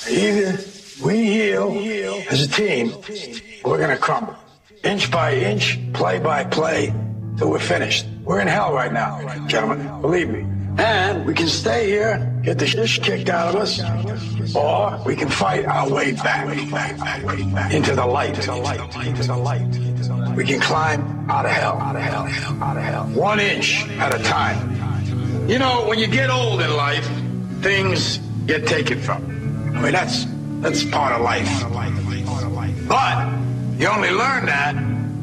Either we heal as a team, or we're going to crumble. Inch by inch, play by play, till we're finished. We're in hell right now, gentlemen, believe me. And we can stay here, get the shit kicked out of us, or we can fight our way back into the light. We can climb out of hell. 1 inch at a time. You know, when you get old in life, things get taken from you. I mean, that's part of life. But you only learn that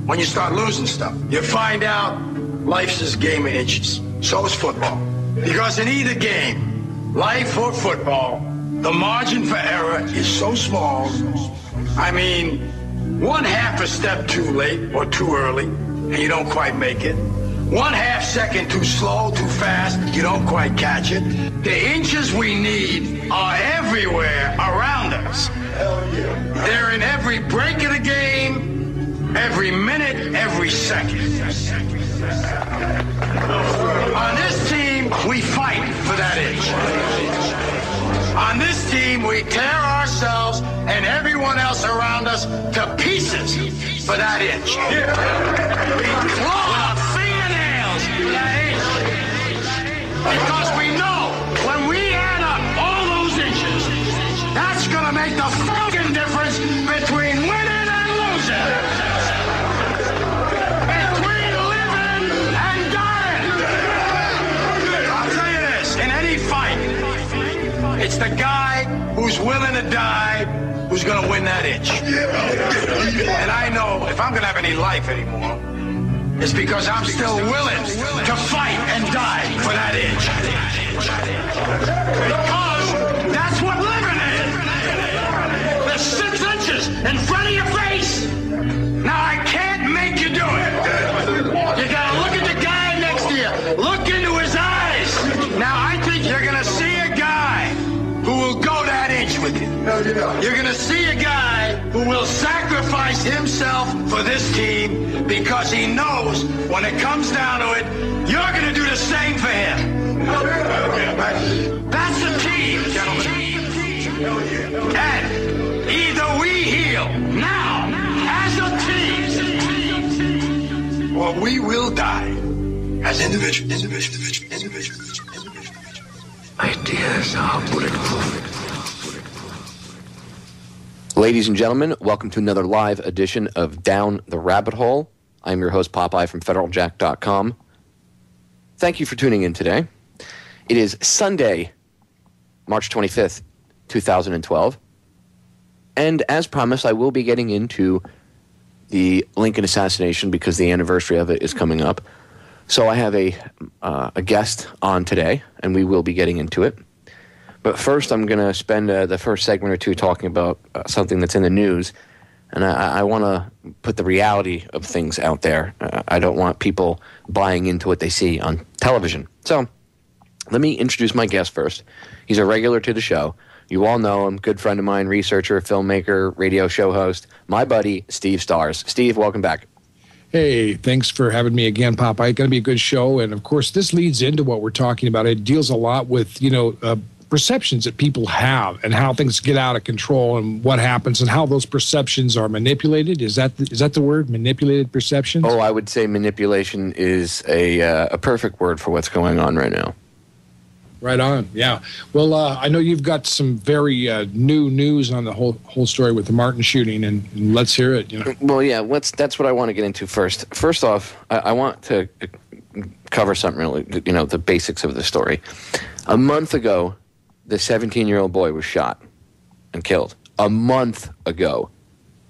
when you start losing stuff. You find out life's this game of inches. So is football. Because in either game, life or football, the margin for error is so small. I mean, 1/2 a step too late or too early, and you don't quite make it. 1/2 second too slow, too fast, you don't quite catch it. The inches we need are everywhere around us. They're in every break of the game, every minute, every second. On this team, we fight for that inch. On this team, we tear ourselves and everyone else around us to pieces for that inch. We claw our fingernails for that inch. Because we know when we add up all those inches, that's going to make the fucking difference between winning and losing. Between living and dying. I'll tell you this, in any fight, it's the guy who's willing to die who's going to win that inch. And I know if I'm going to have any life anymore, it's because I'm still willing to fight and die for that inch. Because that's what living is. There's 6 inches in front of your face. Now, I can't make you do it. You got to look at the guy next to you. Look into his eyes. Now, I think you're going to see a guy who will go that inch with you. You're going to see a guy who will sacrifice himself for this team because he knows when it comes down to it, you're going to do the same for him. That's the team, gentlemen. And either we heal now as a team, or we will die as individuals. Ideas are bulletproof. Ladies and gentlemen, welcome to another live edition of Down the Rabbit Hole. I'm your host, Popeye from FederalJack.com. Thank you for tuning in today. It is Sunday, March 25th, 2012. And as promised, I will be getting into the Lincoln assassination because the anniversary of it is coming up. So I have a guest on today, and we will be getting into it. But first, I'm going to spend the first segment or two talking about something that's in the news. And I want to put the reality of things out there. I don't want people buying into what they see on television. So let me introduce my guest first. He's a regular to the show. You all know him, good friend of mine, researcher, filmmaker, radio show host, my buddy, Steve Stars. Steve, welcome back. Hey, thanks for having me again, Popeye. It's going to be a good show. And, of course, this leads into what we're talking about. It deals a lot with, perceptions that people have and how things get out of control and what happens and how those perceptions are manipulated. Is that the word, manipulated perceptions? Oh, I would say manipulation is a perfect word for what's going on right now. Right on, yeah. Well, I know you've got some very new news on the whole story with the Martin shooting, and let's hear it. Well, yeah, that's what I want to get into first. First off, I want to cover something really, the basics of the story. A month ago, the 17-year-old boy was shot and killed. A month ago.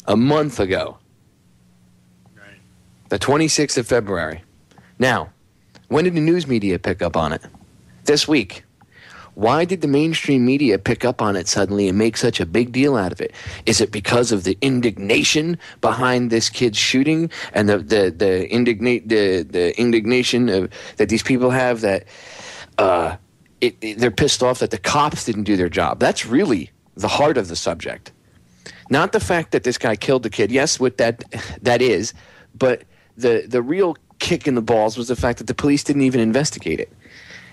Right. The 26th of February. Now, when did the news media pick up on it? This week. Why did the mainstream media pick up on it suddenly and make such a big deal out of it? Is it because of the indignation behind this kid's shooting and the indignation that these people have that they're pissed off that the cops didn't do their job? That's really the heart of the subject. Not the fact that this guy killed the kid. Yes, with that is, but the real kick in the balls was the fact that the police didn't even investigate it.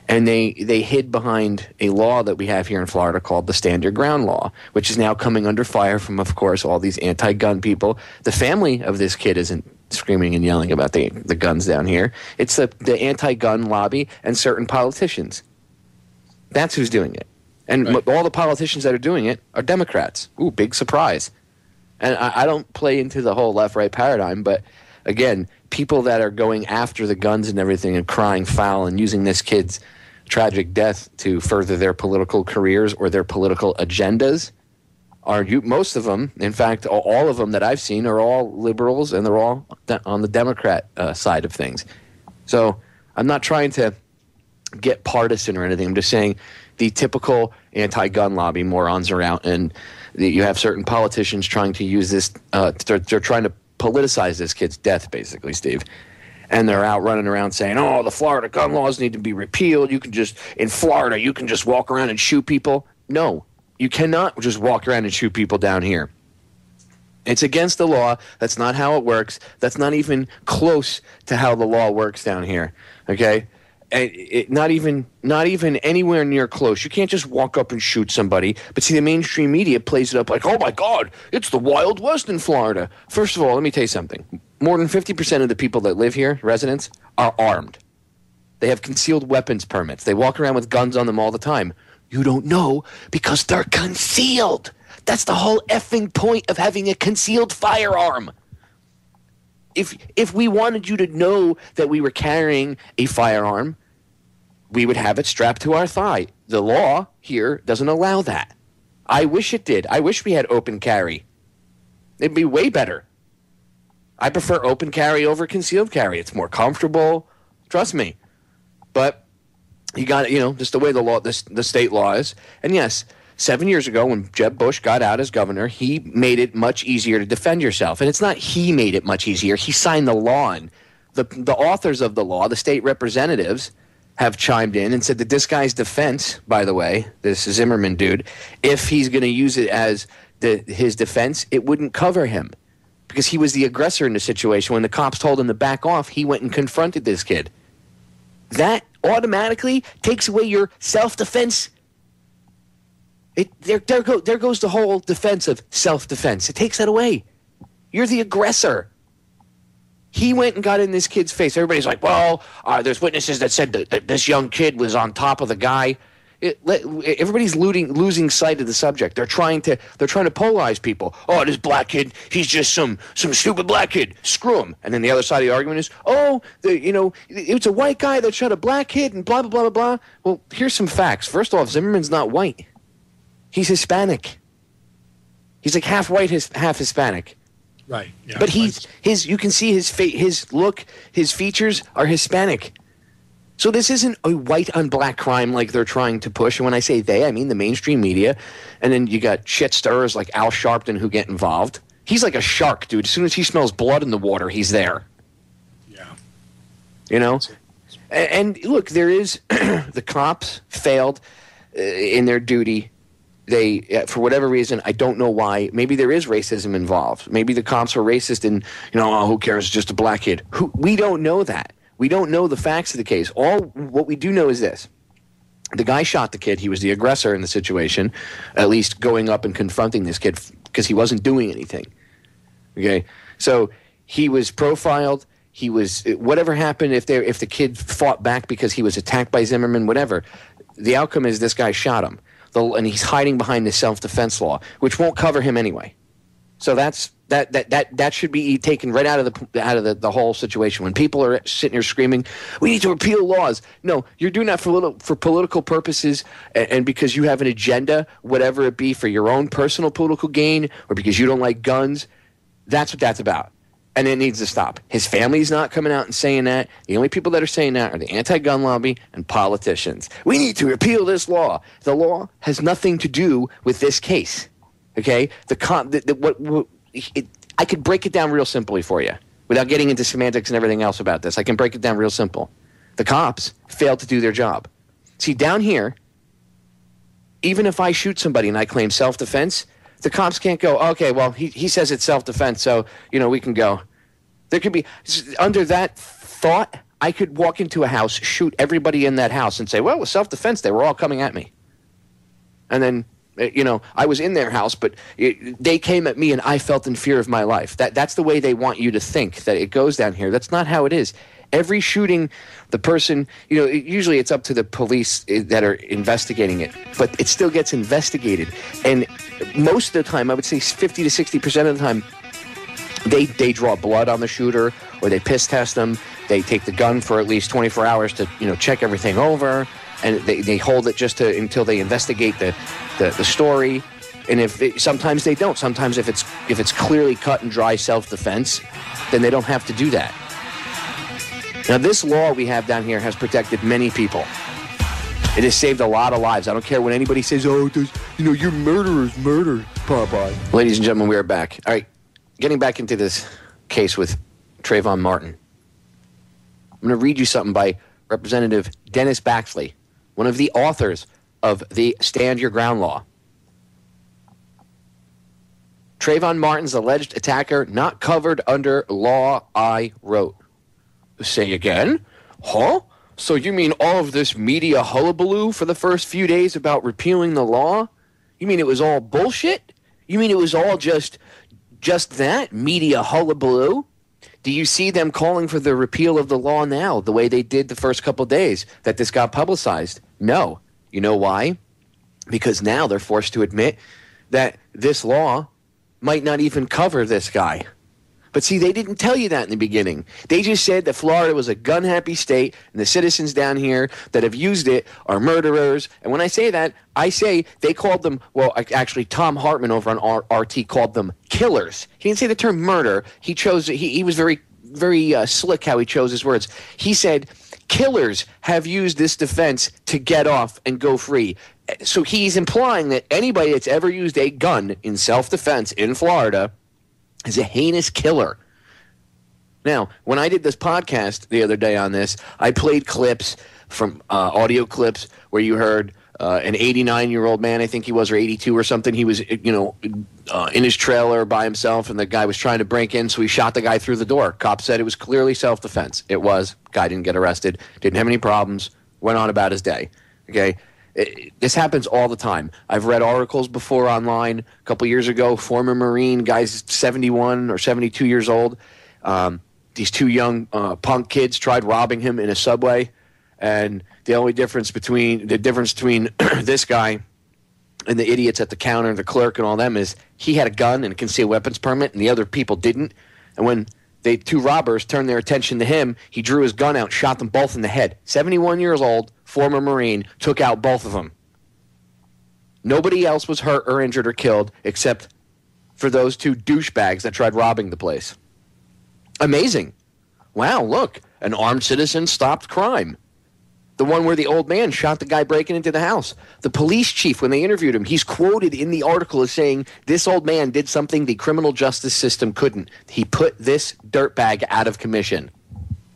And they hid behind a law that we have here in Florida called the Stand Your Ground Law, which is now coming under fire from, of course, all these anti-gun people. The family of this kid isn't screaming and yelling about the guns down here. It's the anti-gun lobby and certain politicians. That's who's doing it. And all the politicians that are doing it are Democrats. Ooh, big surprise. And I don't play into the whole left-right paradigm, but again, people that are going after the guns and everything and crying foul and using this kid's tragic death to further their political careers or their political agendas are most of them, in fact, all of them that I've seen are all liberals, and they're all on the Democrat side of things. So I'm not trying to get partisan or anything. I'm just saying the typical anti-gun lobby morons are out, and you have certain politicians trying to use this. They're trying to politicize this kid's death, basically, Steve. And they're out running around saying, oh, the Florida gun laws need to be repealed. In Florida, you can just walk around and shoot people. No, you cannot just walk around and shoot people down here. It's against the law. That's not how it works. That's not even close to how the law works down here, okay? Not even anywhere near close. You can't just walk up and shoot somebody. But see, the mainstream media plays it up like, oh my God, it's the Wild West in Florida. First of all, let me tell you something. More than 50% of the people that live here, residents, are armed. They have concealed weapons permits. They walk around with guns on them all the time. You don't know because they're concealed. That's the whole effing point of having a concealed firearm. If we wanted you to know that we were carrying a firearm, we would have it strapped to our thigh. The law here doesn't allow that. I wish it did. I wish we had open carry. It'd be way better. I prefer open carry over concealed carry. It's more comfortable. Trust me. But you got it, just the way the state law is. And yes, 7 years ago when Jeb Bush got out as governor, he made it much easier to defend yourself. And it's not he made it much easier. He signed the law. And the authors of the law, the state representatives, have chimed in and said that this guy's defense, by the way, this Zimmerman dude, if he's going to use it as his defense, it wouldn't cover him. Because he was the aggressor in the situation. When the cops told him to back off, he went and confronted this kid. That automatically takes away your self-defense. There goes the whole defense of self-defense. It takes that away. You're the aggressor. He went and got in this kid's face. Everybody's like, well, there's witnesses that said that this young kid was on top of the guy. Everybody's losing sight of the subject. They're trying to polarize people. Oh, this black kid, he's just some stupid black kid. Screw him. And then the other side of the argument is, it's a white guy that shot a black kid and blah, blah, blah, blah, blah. Well, here's some facts. First off, Zimmerman's not white. He's Hispanic. He's like half white, half Hispanic. Right. Yeah, but you can see his face, his look, his features are Hispanic. So this isn't a white on black crime like they're trying to push. And when I say they, I mean the mainstream media. And then you got shit stirrers like Al Sharpton who get involved. He's like a shark, dude. As soon as he smells blood in the water, he's there. Yeah. And look, there is the cops failed in their duty. They, for whatever reason, I don't know why. Maybe there is racism involved. Maybe the cops are racist and, who cares? It's just a black kid. We don't know that. We don't know the facts of the case. What we do know is this. The guy shot the kid. He was the aggressor in the situation, at least going up and confronting this kid because he wasn't doing anything. Okay? So he was profiled. He was whatever happened if the kid fought back because he was attacked by Zimmerman, whatever. The outcome is this guy shot him. And he's hiding behind the self-defense law, which won't cover him anyway. So that should be taken right out of the whole situation. When people are sitting here screaming, "We need to repeal laws," no, you're doing that for political purposes and because you have an agenda, whatever it be, for your own personal political gain or because you don't like guns. That's what that's about. And it needs to stop. His family's not coming out and saying that. The only people that are saying that are the anti-gun lobby and politicians. We need to repeal this law. The law has nothing to do with this case. Okay? I could break it down real simply for you without getting into semantics and everything else about this. I can break it down real simple. The cops failed to do their job. See, down here, even if I shoot somebody and I claim self-defense, the cops can't go, okay, well, he says it's self-defense, so, we can go. There could be, under that thought, I could walk into a house, shoot everybody in that house, and say, well, it was self-defense. They were all coming at me. And then, I was in their house, but they came at me and I felt in fear of my life. That's the way they want you to think that it goes down here. That's not how it is. Every shooting, the person, usually it's up to the police that are investigating it, but it still gets investigated. And most of the time, I would say 50 to 60% of the time, they draw blood on the shooter, or they piss test them. They take the gun for at least 24 hours to, check everything over, and they hold it just until they investigate the story. And sometimes they don't. Sometimes if it's clearly cut and dry self-defense, then they don't have to do that. Now, this law we have down here has protected many people. It has saved a lot of lives. I don't care what anybody says, you're murderers, Popeye. Ladies and gentlemen, we are back. All right, getting back into this case with Trayvon Martin. I'm going to read you something by Representative Dennis Baxley, one of the authors of the Stand Your Ground law. Trayvon Martin's alleged attacker not covered under law, I wrote. Say again? Huh? So you mean all of this media hullabaloo for the first few days about repealing the law? You mean it was all bullshit? You mean it was all just that? Media hullabaloo? Do you see them calling for the repeal of the law now, the way they did the first couple of days that this got publicized? No. You know why? Because now they're forced to admit that this law might not even cover this guy. But see, they didn't tell you that in the beginning. They just said that Florida was a gun-happy state, and the citizens down here that have used it are murderers. And when I say that, I say they called them, well, actually, Tom Hartman over on RT called them killers. He didn't say the term murder. He was very, very slick how he chose his words. He said, killers have used this defense to get off and go free. So he's implying that anybody that's ever used a gun in self-defense in Florida is a heinous killer. Now, when I did this podcast the other day on this, I played clips from audio clips where you heard an 89-year-old man, I think he was, or 82 or something. He was, in his trailer by himself, and the guy was trying to break in, so he shot the guy through the door. Cop said it was clearly self-defense. It was. Guy didn't get arrested, didn't have any problems, went on about his day. Okay? This happens all the time. I've read articles before online. A couple years ago, former Marine, guy's 71 or 72 years old. These two young punk kids tried robbing him in a subway, and the difference between this guy and the idiots at the counter, the clerk, and all them is he had a gun and a concealed weapons permit, and the other people didn't. And when the two robbers turned their attention to him, he drew his gun out and shot them both in the head. 71 years old, former Marine, took out both of them. Nobody else was hurt or injured or killed except for those two douchebags that tried robbing the place. Amazing. Wow, look, an armed citizen stopped crime. The one where the old man shot the guy breaking into the house. The police chief, when they interviewed him, he's quoted in the article as saying, this old man did something the criminal justice system couldn't. He put this dirtbag out of commission.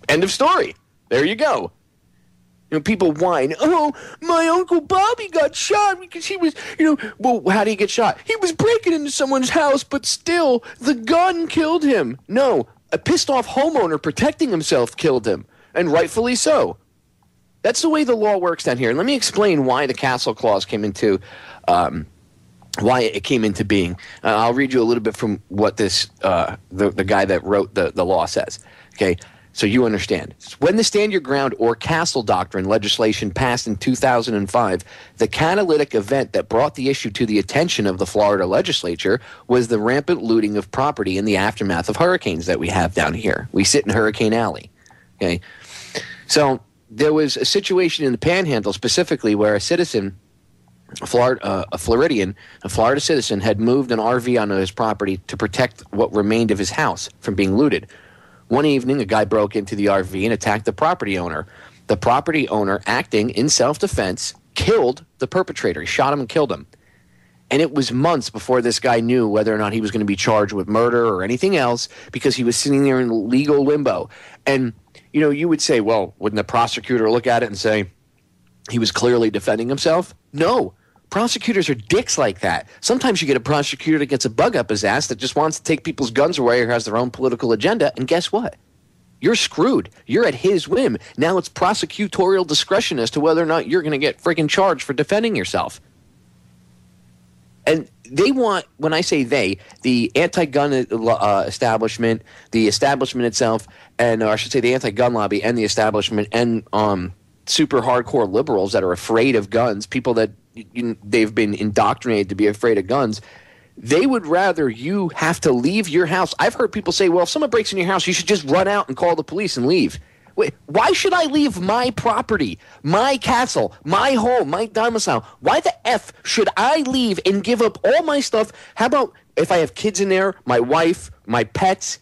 End of story. There you go. People whine, oh, my Uncle Bobby got shot because he was, well, how did he get shot? He was breaking into someone's house, but still, the gun killed him. No, a pissed-off homeowner protecting himself killed him, and rightfully so. That's the way the law works down here. And let me explain why the Castle Clause came into being. I'll read you a little bit from what this the guy that wrote the law says. Okay, so you understand. When the Stand Your Ground or Castle Doctrine legislation passed in 2005, the catalytic event that brought the issue to the attention of the Florida legislature was the rampant looting of property in the aftermath of hurricanes that we have down here. We sit in Hurricane Alley. Okay, so there was a situation in the Panhandle specifically where a citizen, a Floridian, a Florida citizen, had moved an RV onto his property to protect what remained of his house from being looted. One evening, a guy broke into the RV and attacked the property owner. The property owner, acting in self-defense, killed the perpetrator. He shot him and killed him. And it was months before this guy knew whether or not he was going to be charged with murder or anything else because he was sitting there in legal limbo. And you would say, well, wouldn't the prosecutor look at it and say he was clearly defending himself? No. Prosecutors are dicks like that. Sometimes you get a prosecutor that gets a bug up his ass that just wants to take people's guns away or has their own political agenda, and guess what? you're screwed. You're at his whim. Now it's prosecutorial discretion as to whether or not you're going to get freaking charged for defending yourself. And they want, when I say they, the anti-gun establishment, the establishment itself, and or I should say the anti-gun lobby and the establishment and super hardcore liberals that are afraid of guns, people that they've been indoctrinated to be afraid of guns, they would rather you have to leave your house. I've heard people say, well, if someone breaks in your house, you should just run out and call the police and leave. Wait, why should I leave my property, my castle, my home, my domicile? Why the F should I leave and give up all my stuff? How about if I have kids in there, my wife, my pets?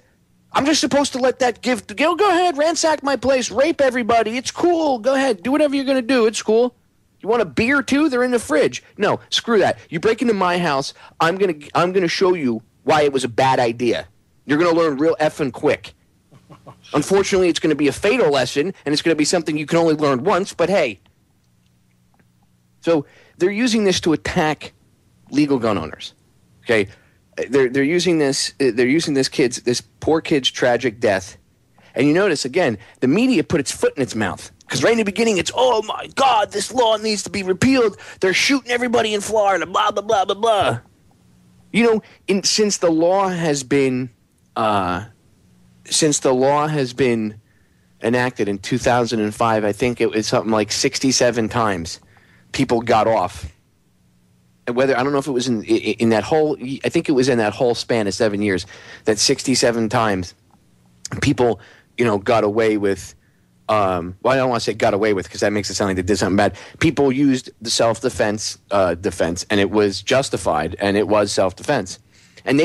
I'm just supposed to let that go ahead, ransack my place, rape everybody. It's cool. Go ahead. Do whatever you're going to do. It's cool. You want a beer too? They're in the fridge. No, screw that. You break into my house, I'm gonna show you why it was a bad idea. You're going to learn real effing quick. Unfortunately, it's going to be a fatal lesson, and it's going to be something you can only learn once, but hey. So they're using this to attack legal gun owners. Okay? They're using this this poor kid's tragic death. And you notice, again, the media put its foot in its mouth. Because right in the beginning, it's, oh, my God, this law needs to be repealed. They're shooting everybody in Florida, blah, blah, blah, blah, blah. You know, since the law has been enacted in 2005, I think it was something like 67 times people got off. And whether I don't know if it was in that whole, I think it was in that whole span of 7 years, that 67 times people, got away with. Well, I don't want to say got away with because that makes it sound like they did something bad. People used the self-defense defense, and it was justified, and it was self-defense. And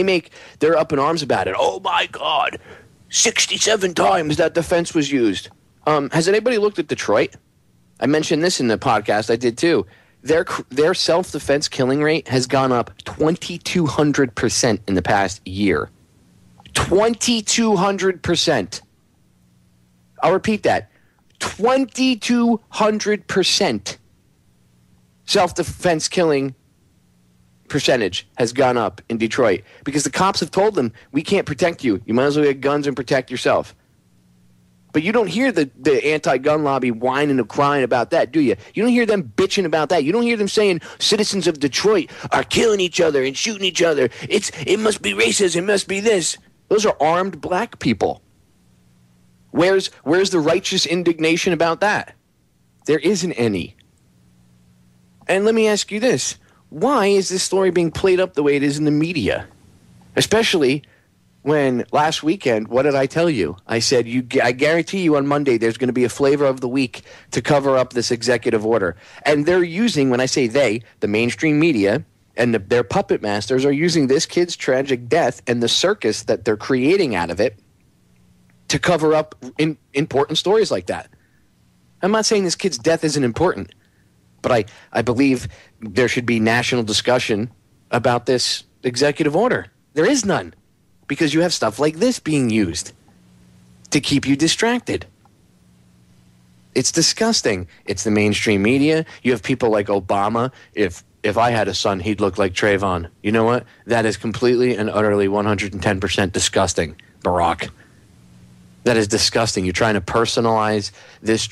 they're up in arms about it. Oh, my God, 67 times that defense was used. Has anybody looked at Detroit? I mentioned this in the podcast. I did too. Their self-defense killing rate has gone up 2,200% in the past year. 2,200%. I'll repeat that. 2,200% self-defense killing percentage has gone up in Detroit because the cops have told them, we can't protect you. You might as well get guns and protect yourself. But you don't hear the anti-gun lobby whining and crying about that, do you? You don't hear them bitching about that. You don't hear them saying citizens of Detroit are killing each other and shooting each other. It must be racist. It must be this. Those are armed black people. Where's the righteous indignation about that? There isn't any. And let me ask you this. Why is this story being played up the way it is in the media? Especially when last weekend, what did I tell you? I said, I guarantee you on Monday there's going to be a flavor of the week to cover up this executive order. And they're using, when I say they, the mainstream media and their puppet masters are using this kid's tragic death and the circus that they're creating out of it to cover up important stories like that. I'm not saying this kid's death isn't important, but I believe there should be national discussion about this executive order. There is none, because you have stuff like this being used to keep you distracted. It's disgusting. It's the mainstream media. You have people like Obama. If I had a son, he'd look like Trayvon. You know what? That is completely and utterly 110% disgusting, Barack. That is disgusting. You're trying to personalize this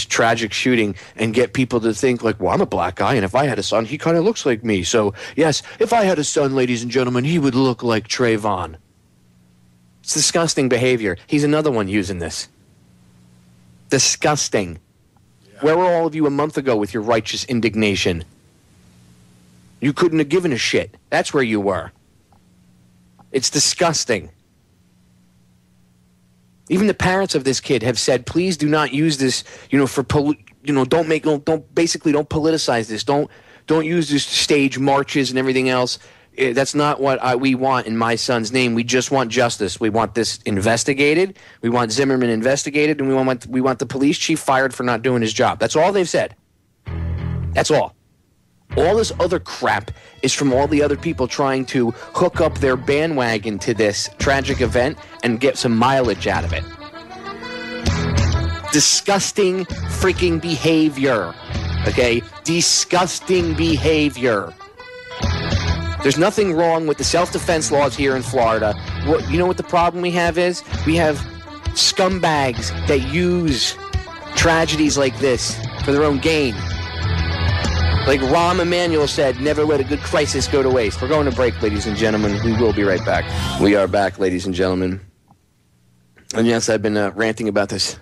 tragic shooting and get people to think like, well, I'm a black guy, and if I had a son, he kind of looks like me. So, yes, if I had a son, ladies and gentlemen, he would look like Trayvon. It's disgusting behavior. He's another one using this. Disgusting. Yeah. Where were all of you a month ago with your righteous indignation? You couldn't have given a shit. That's where you were. It's disgusting. Even the parents of this kid have said, please do not use this, don't politicize this. Don't use this to stage marches and everything else. That's not what we want in my son's name. We just want justice. We want this investigated. We want Zimmerman investigated, and we want the police chief fired for not doing his job. That's all they've said. That's all. All this other crap is from all the other people trying to hook up their bandwagon to this tragic event and get some mileage out of it. Disgusting freaking behavior. Okay? Disgusting behavior. There's nothing wrong with the self-defense laws here in Florida. You know what the problem we have is? We have scumbags that use tragedies like this for their own gain. Like Rahm Emanuel said, never let a good crisis go to waste. We're going to break, ladies and gentlemen. We will be right back. We are back, ladies and gentlemen. And yes, I've been ranting about this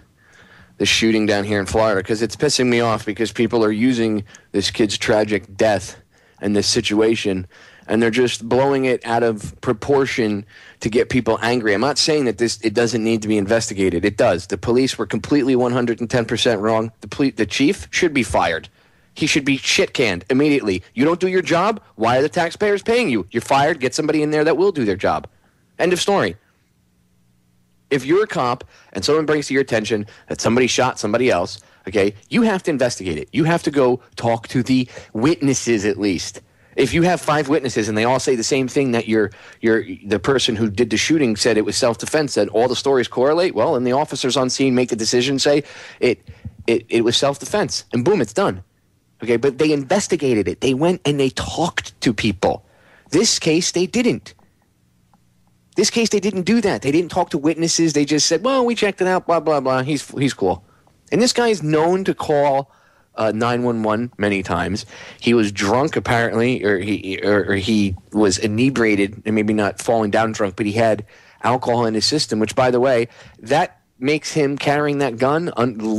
shooting down here in Florida because it's pissing me off because people are using this kid's tragic death and this situation, and they're just blowing it out of proportion to get people angry. I'm not saying that it doesn't need to be investigated. It does. The police were completely 110% wrong. The chief should be fired. He should be shit-canned immediately. You don't do your job? Why are the taxpayers paying you? You're fired. Get somebody in there that will do their job. End of story. If you're a cop and someone brings to your attention that somebody shot somebody else, okay, you have to investigate it. You have to go talk to the witnesses at least. If you have 5 witnesses and they all say the same thing, that the person who did the shooting said it was self-defense, that all the stories correlate, well, and the officers on scene make the decision, say it was self-defense, and boom, it's done. Okay, but they investigated it. They went and they talked to people. This case, they didn't. This case, they didn't do that. They didn't talk to witnesses. They just said, well, we checked it out, blah, blah, blah. He's cool. And this guy is known to call 911 many times. He was drunk, apparently, or he was inebriated, and maybe not falling down drunk, but he had alcohol in his system, which, by the way, that makes him carrying that gun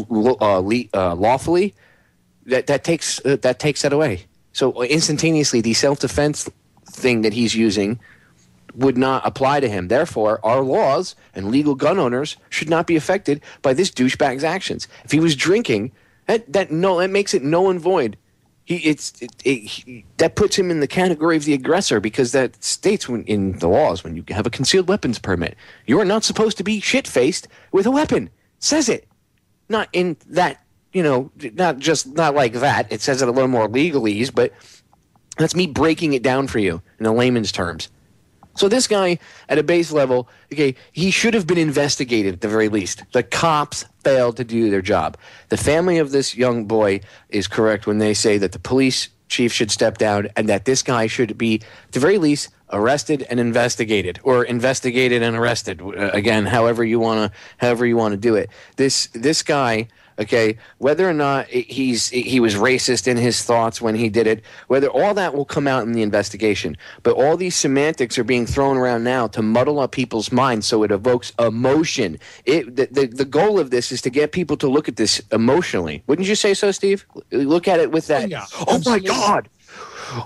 lawfully. That takes that away. So instantaneously, the self-defense thing that he's using would not apply to him. Therefore, our laws and legal gun owners should not be affected by this douchebag's actions. If he was drinking, that makes it null and void. That puts him in the category of the aggressor, because that states in the laws when you have a concealed weapons permit, you are not supposed to be shit-faced with a weapon. It says it. Not in that, not like that. It says it a little more legalese, but that's me breaking it down for you in a layman's terms. So this guy, at a base level, okay, he should have been investigated at the very least. The cops failed to do their job. The family of this young boy is correct when they say that the police chief should step down and that this guy should be, at the very least, arrested and investigated, or investigated and arrested. Again, however you want to do it. This guy. Okay, whether or not he was racist in his thoughts when he did it, whether all that will come out in the investigation. But all these semantics are being thrown around now to muddle up people's minds so it evokes emotion. The goal of this is to get people to look at this emotionally. Wouldn't you say so, Steve? Look at it with that. Oh my God.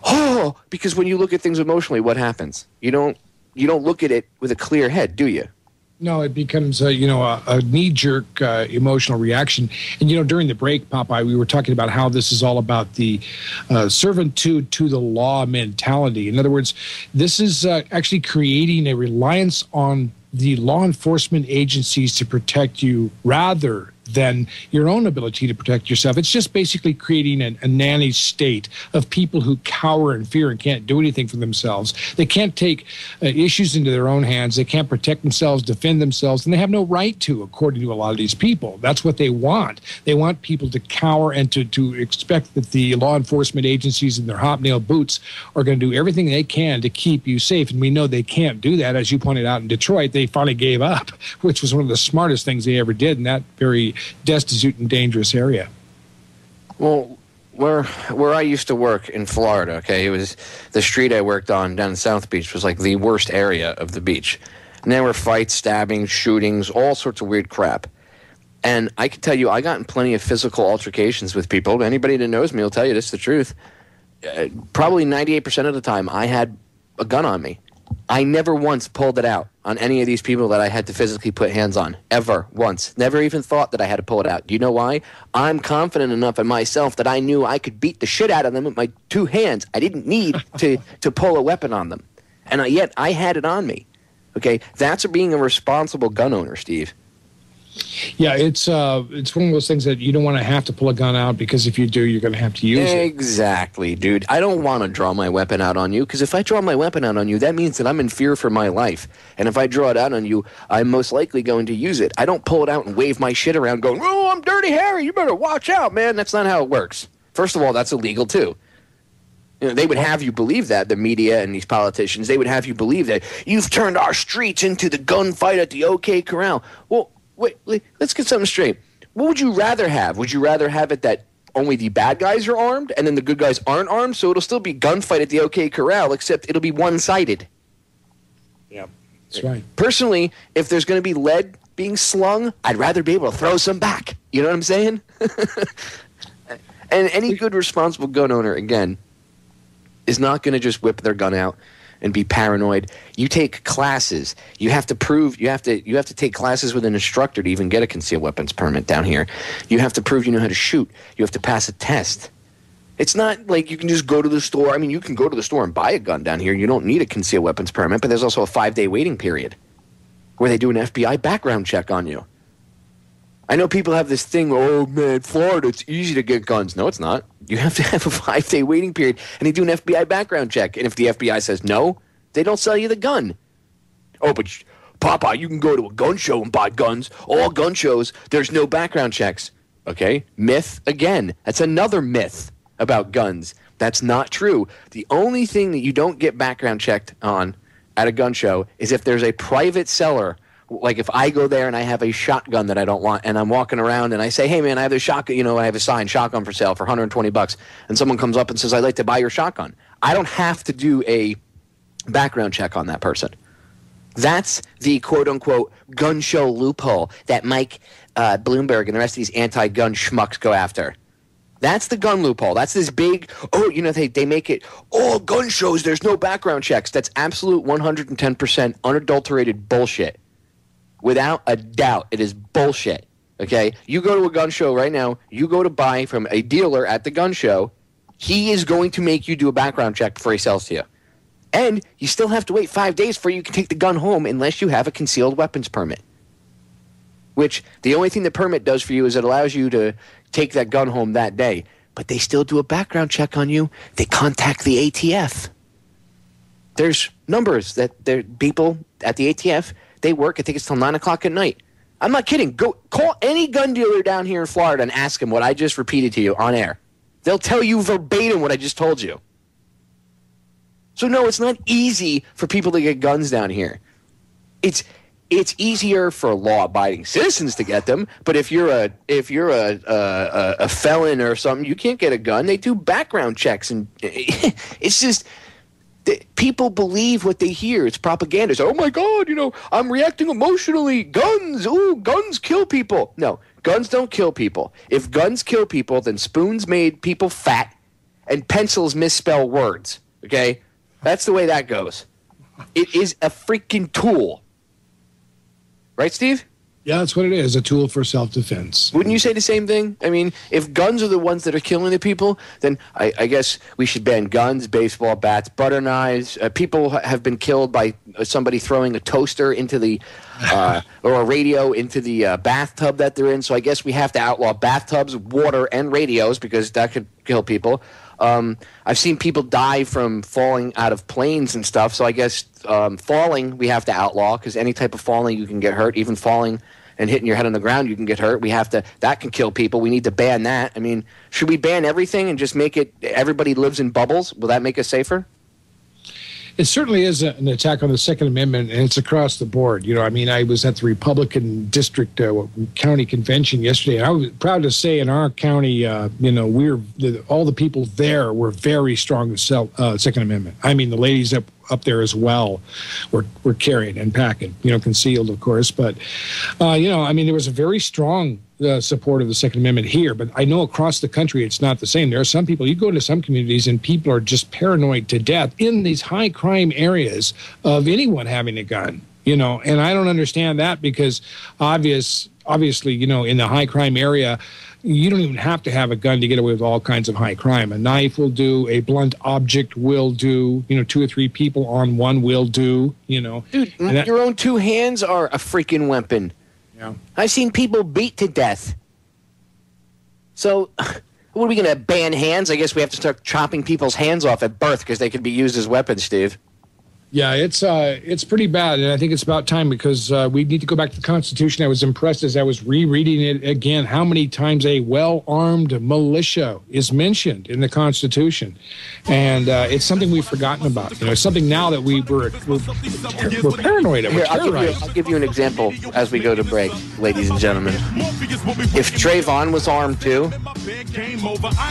Oh, because when you look at things emotionally, what happens? You don't look at it with a clear head, do you? No, it becomes a knee-jerk emotional reaction. And during the break, Popeye, we were talking about how this is all about the servitude to the law mentality. In other words, this is actually creating a reliance on the law enforcement agencies to protect you rather than your own ability to protect yourself. It's just basically creating a nanny state of people who cower in fear and can't do anything for themselves. They can't take issues into their own hands. They can't protect themselves, defend themselves, and they have no right to, according to a lot of these people. That's what they want. They want people to cower and to expect that the law enforcement agencies in their hobnail boots are going to do everything they can to keep you safe. And we know they can't do that. As you pointed out in Detroit, they finally gave up, which was one of the smartest things they ever did in that very destitute and dangerous area. Well, where I used to work in Florida, okay, it was the street I worked on down in South Beach was like the worst area of the beach. And there were fights, stabbings, shootings, all sorts of weird crap. And I can tell you, I got in plenty of physical altercations with people. Anybody that knows me will tell you this is the truth. Probably 98% of the time, I had a gun on me. I never once pulled it out on any of these people that I had to physically put hands on. Ever. Once. Never even thought that I had to pull it out. Do you know why? I'm confident enough in myself that I knew I could beat the shit out of them with my 2 hands. I didn't need to pull a weapon on them. And yet I had it on me. Okay? That's being a responsible gun owner, Steve. Yeah, it's one of those things that you don't want to have to pull a gun out, because if you do, you're going to have to use it. Exactly, dude. I don't want to draw my weapon out on you, because if I draw my weapon out on you, that means that I'm in fear for my life. And if I draw it out on you, I'm most likely going to use it. I don't pull it out and wave my shit around going, oh, I'm Dirty Harry, you better watch out, man. That's not how it works. First of all, that's illegal, too. They would have you believe that, the media and these politicians, they would have you believe that you've turned our streets into the gunfight at the OK Corral. Well, wait, let's get something straight. What would you rather have? Would you rather have it that only the bad guys are armed and then the good guys aren't armed, so it'll still be gunfight at the OK Corral, except it'll be one-sided? Yeah, that's right. Personally, if there's going to be lead being slung, I'd rather be able to throw some back. You know what I'm saying? And any good responsible gun owner, again, is not going to just whip their gun out and be paranoid. You take classes. You have to prove. You have to take classes with an instructor to even get a concealed weapons permit down here. You have to prove you know how to shoot. You have to pass a test. It's not like you can just go to the store. I mean, you can go to the store and buy a gun down here. You don't need a concealed weapons permit, but there's also a 5-day waiting period where they do an FBI background check on you. I know people have this thing, oh man, Florida, it's easy to get guns. No, it's not. You have to have a 5-day waiting period, and they do an FBI background check. And if the FBI says no, they don't sell you the gun. Oh, but Popeye, you can go to a gun show and buy guns. All gun shows, there's no background checks. Okay, myth again. That's another myth about guns. That's not true. The only thing that you don't get background checked on at a gun show is if there's a private seller. Like if I go there and I have a shotgun that I don't want, and I'm walking around and I say, hey man, I have this shotgun, I have a sign, shotgun for sale for $120, and someone comes up and says, I'd like to buy your shotgun. I don't have to do a background check on that person. That's the quote-unquote gun show loophole that Mike Bloomberg and the rest of these anti-gun schmucks go after. That's the gun loophole. That's this big, they make it, gun shows, there's no background checks. That's absolute 110% unadulterated bullshit. Without a doubt, it is bullshit, okay? You go to a gun show right now, you go to buy from a dealer at the gun show, he is going to make you do a background check before he sells to you. And you still have to wait 5 days before you can take the gun home unless you have a concealed weapons permit. Which, the only thing the permit does for you is it allows you to take that gun home that day. But they still do a background check on you. They contact the ATF. There's numbers that people at the ATF, they work, I think it's till 9 o'clock at night. I'm not kidding. Go call any gun dealer down here in Florida and ask them what I just repeated to you on air. They'll tell you verbatim what I just told you. So no, it's not easy for people to get guns down here. It's easier for law-abiding citizens to get them, but if you're a felon or something, you can't get a gun. They do background checks, and it's just people believe what they hear. It's propaganda. It's, oh my God, I'm reacting emotionally. Guns, guns kill people. No, guns don't kill people. If guns kill people, then spoons made people fat, and pencils misspell words. Okay, that's the way that goes. It is a freaking tool. Right, Steve? Yeah, that's what it is, a tool for self-defense. Wouldn't you say the same thing? I mean, if guns are the ones that are killing the people, then I guess we should ban guns, baseball bats, butter knives. People have been killed by somebody throwing a toaster into the or a radio into the bathtub that they're in. So I guess we have to outlaw bathtubs, water, and radios because that could kill people. I've seen people die from falling out of planes and stuff, so I guess falling we have to outlaw because any type of falling you can get hurt. Even falling and hitting your head on the ground you can get hurt. That can kill people. We need to ban that. I mean, should we ban everything and just make it everybody lives in bubbles? Will that make us safer? It certainly is an attack on the Second Amendment, and it's across the board. I was at the Republican District County Convention yesterday, and I was proud to say in our county, all the people there were very strong with Second Amendment. I mean, the ladies up there as well were carrying and packing, concealed, of course. But, there was a very strong support of the Second Amendment here, but I know across the country it's not the same. There are some people, you go into some communities and people are just paranoid to death in these high crime areas of anyone having a gun, and I don't understand that because obviously, in the high crime area, you don't even have to have a gun to get away with all kinds of high crime. A knife will do, a blunt object will do, 2 or 3 people on one will do, Dude, your own 2 hands are a freaking weapon. Yeah. I've seen people beat to death. So, what are we going to ban hands? I guess we have to start chopping people's hands off at birth because they could be used as weapons, Steve. Yeah, it's pretty bad, and I think it's about time because we need to go back to the Constitution. I was impressed as I was rereading it again how many times a well-armed militia is mentioned in the Constitution, and it's something we've forgotten about. It's something now that we're paranoid of. Here, I'll give you an example as we go to break, ladies and gentlemen. If Trayvon was armed too,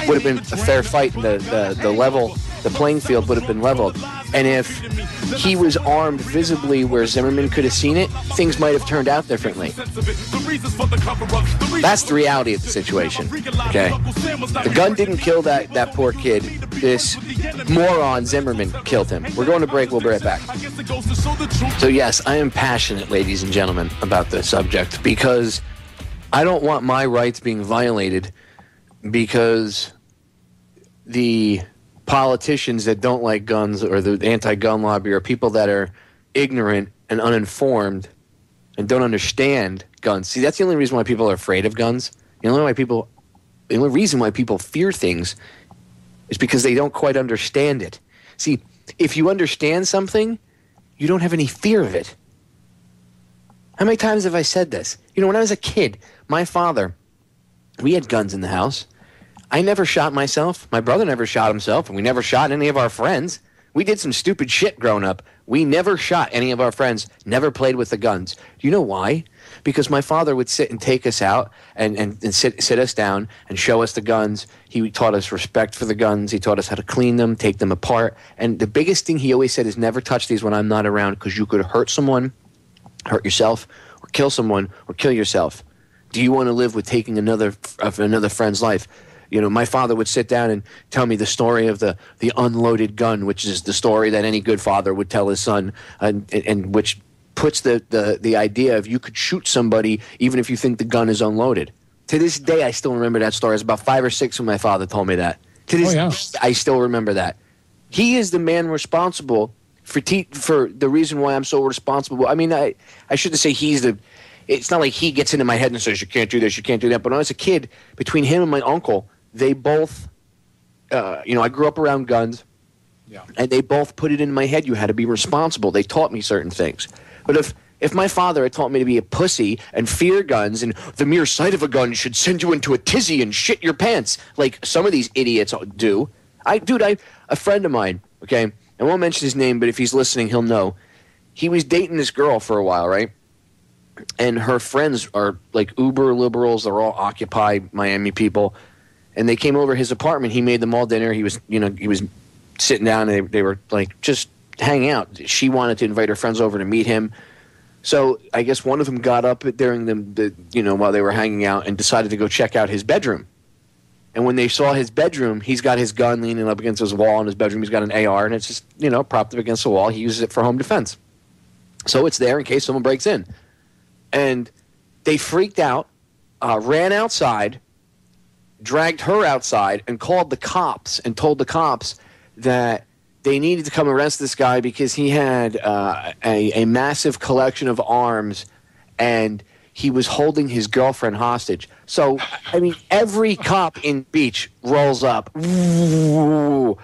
would have been a fair fight. The playing field would have been leveled, and if he was armed visibly where Zimmerman could have seen it, things might have turned out differently. That's the reality of the situation, okay? The gun didn't kill that poor kid. This moron Zimmerman killed him. We're going to break. We'll be right back. So yes, I am passionate, ladies and gentlemen, about this subject because I don't want my rights being violated because the politicians that don't like guns or the anti-gun lobby or people that are ignorant and uninformed and don't understand guns. See, that's the only reason why people are afraid of guns. The only reason why people fear things is because they don't quite understand it. See, if you understand something, you don't have any fear of it. How many times have I said this? When I was a kid, my father, we had guns in the house. I never shot myself. My brother never shot himself, and we never shot any of our friends. We did some stupid shit growing up. We never shot any of our friends, never played with the guns. Do you know why? Because my father would sit and take us out and sit us down and show us the guns. He taught us respect for the guns. He taught us how to clean them, take them apart. And the biggest thing he always said is never touch these when I'm not around because you could hurt someone, hurt yourself, or kill someone, or kill yourself. Do you want to live with taking another friend's life? My father would sit down and tell me the story of the unloaded gun, which is the story that any good father would tell his son, and which puts the idea of you could shoot somebody even if you think the gun is unloaded. To this day, I still remember that story. I was about 5 or 6 when my father told me that. To this day, I still remember that. He is the man responsible for the reason why I'm so responsible. I mean, I shouldn't say he's the... It's not like he gets into my head and says, you can't do this, you can't do that. But when I was a kid, between him and my uncle... They both, I grew up around guns, and they both put it in my head. You had to be responsible. They taught me certain things. But if my father had taught me to be a pussy and fear guns and the mere sight of a gun should send you into a tizzy and shit your pants, like some of these idiots do. A friend of mine, okay, I won't mention his name, but if he's listening, he'll know. He was dating this girl for a while, right? And her friends are like uber liberals. They're all Occupy Miami people. And they came over his apartment. He made them all dinner. He was sitting down, and they were like just hanging out. She wanted to invite her friends over to meet him. So I guess one of them got up during while they were hanging out and decided to go check out his bedroom. And when they saw his bedroom, he's got his gun leaning up against his wall in his bedroom. He's got an AR, and it's just propped up against the wall. He uses it for home defense. So it's there in case someone breaks in. And they freaked out, ran outside, dragged her outside and called the cops and told the cops that they needed to come arrest this guy because he had a massive collection of arms and he was holding his girlfriend hostage. So, I mean, every cop in Beach rolls up, all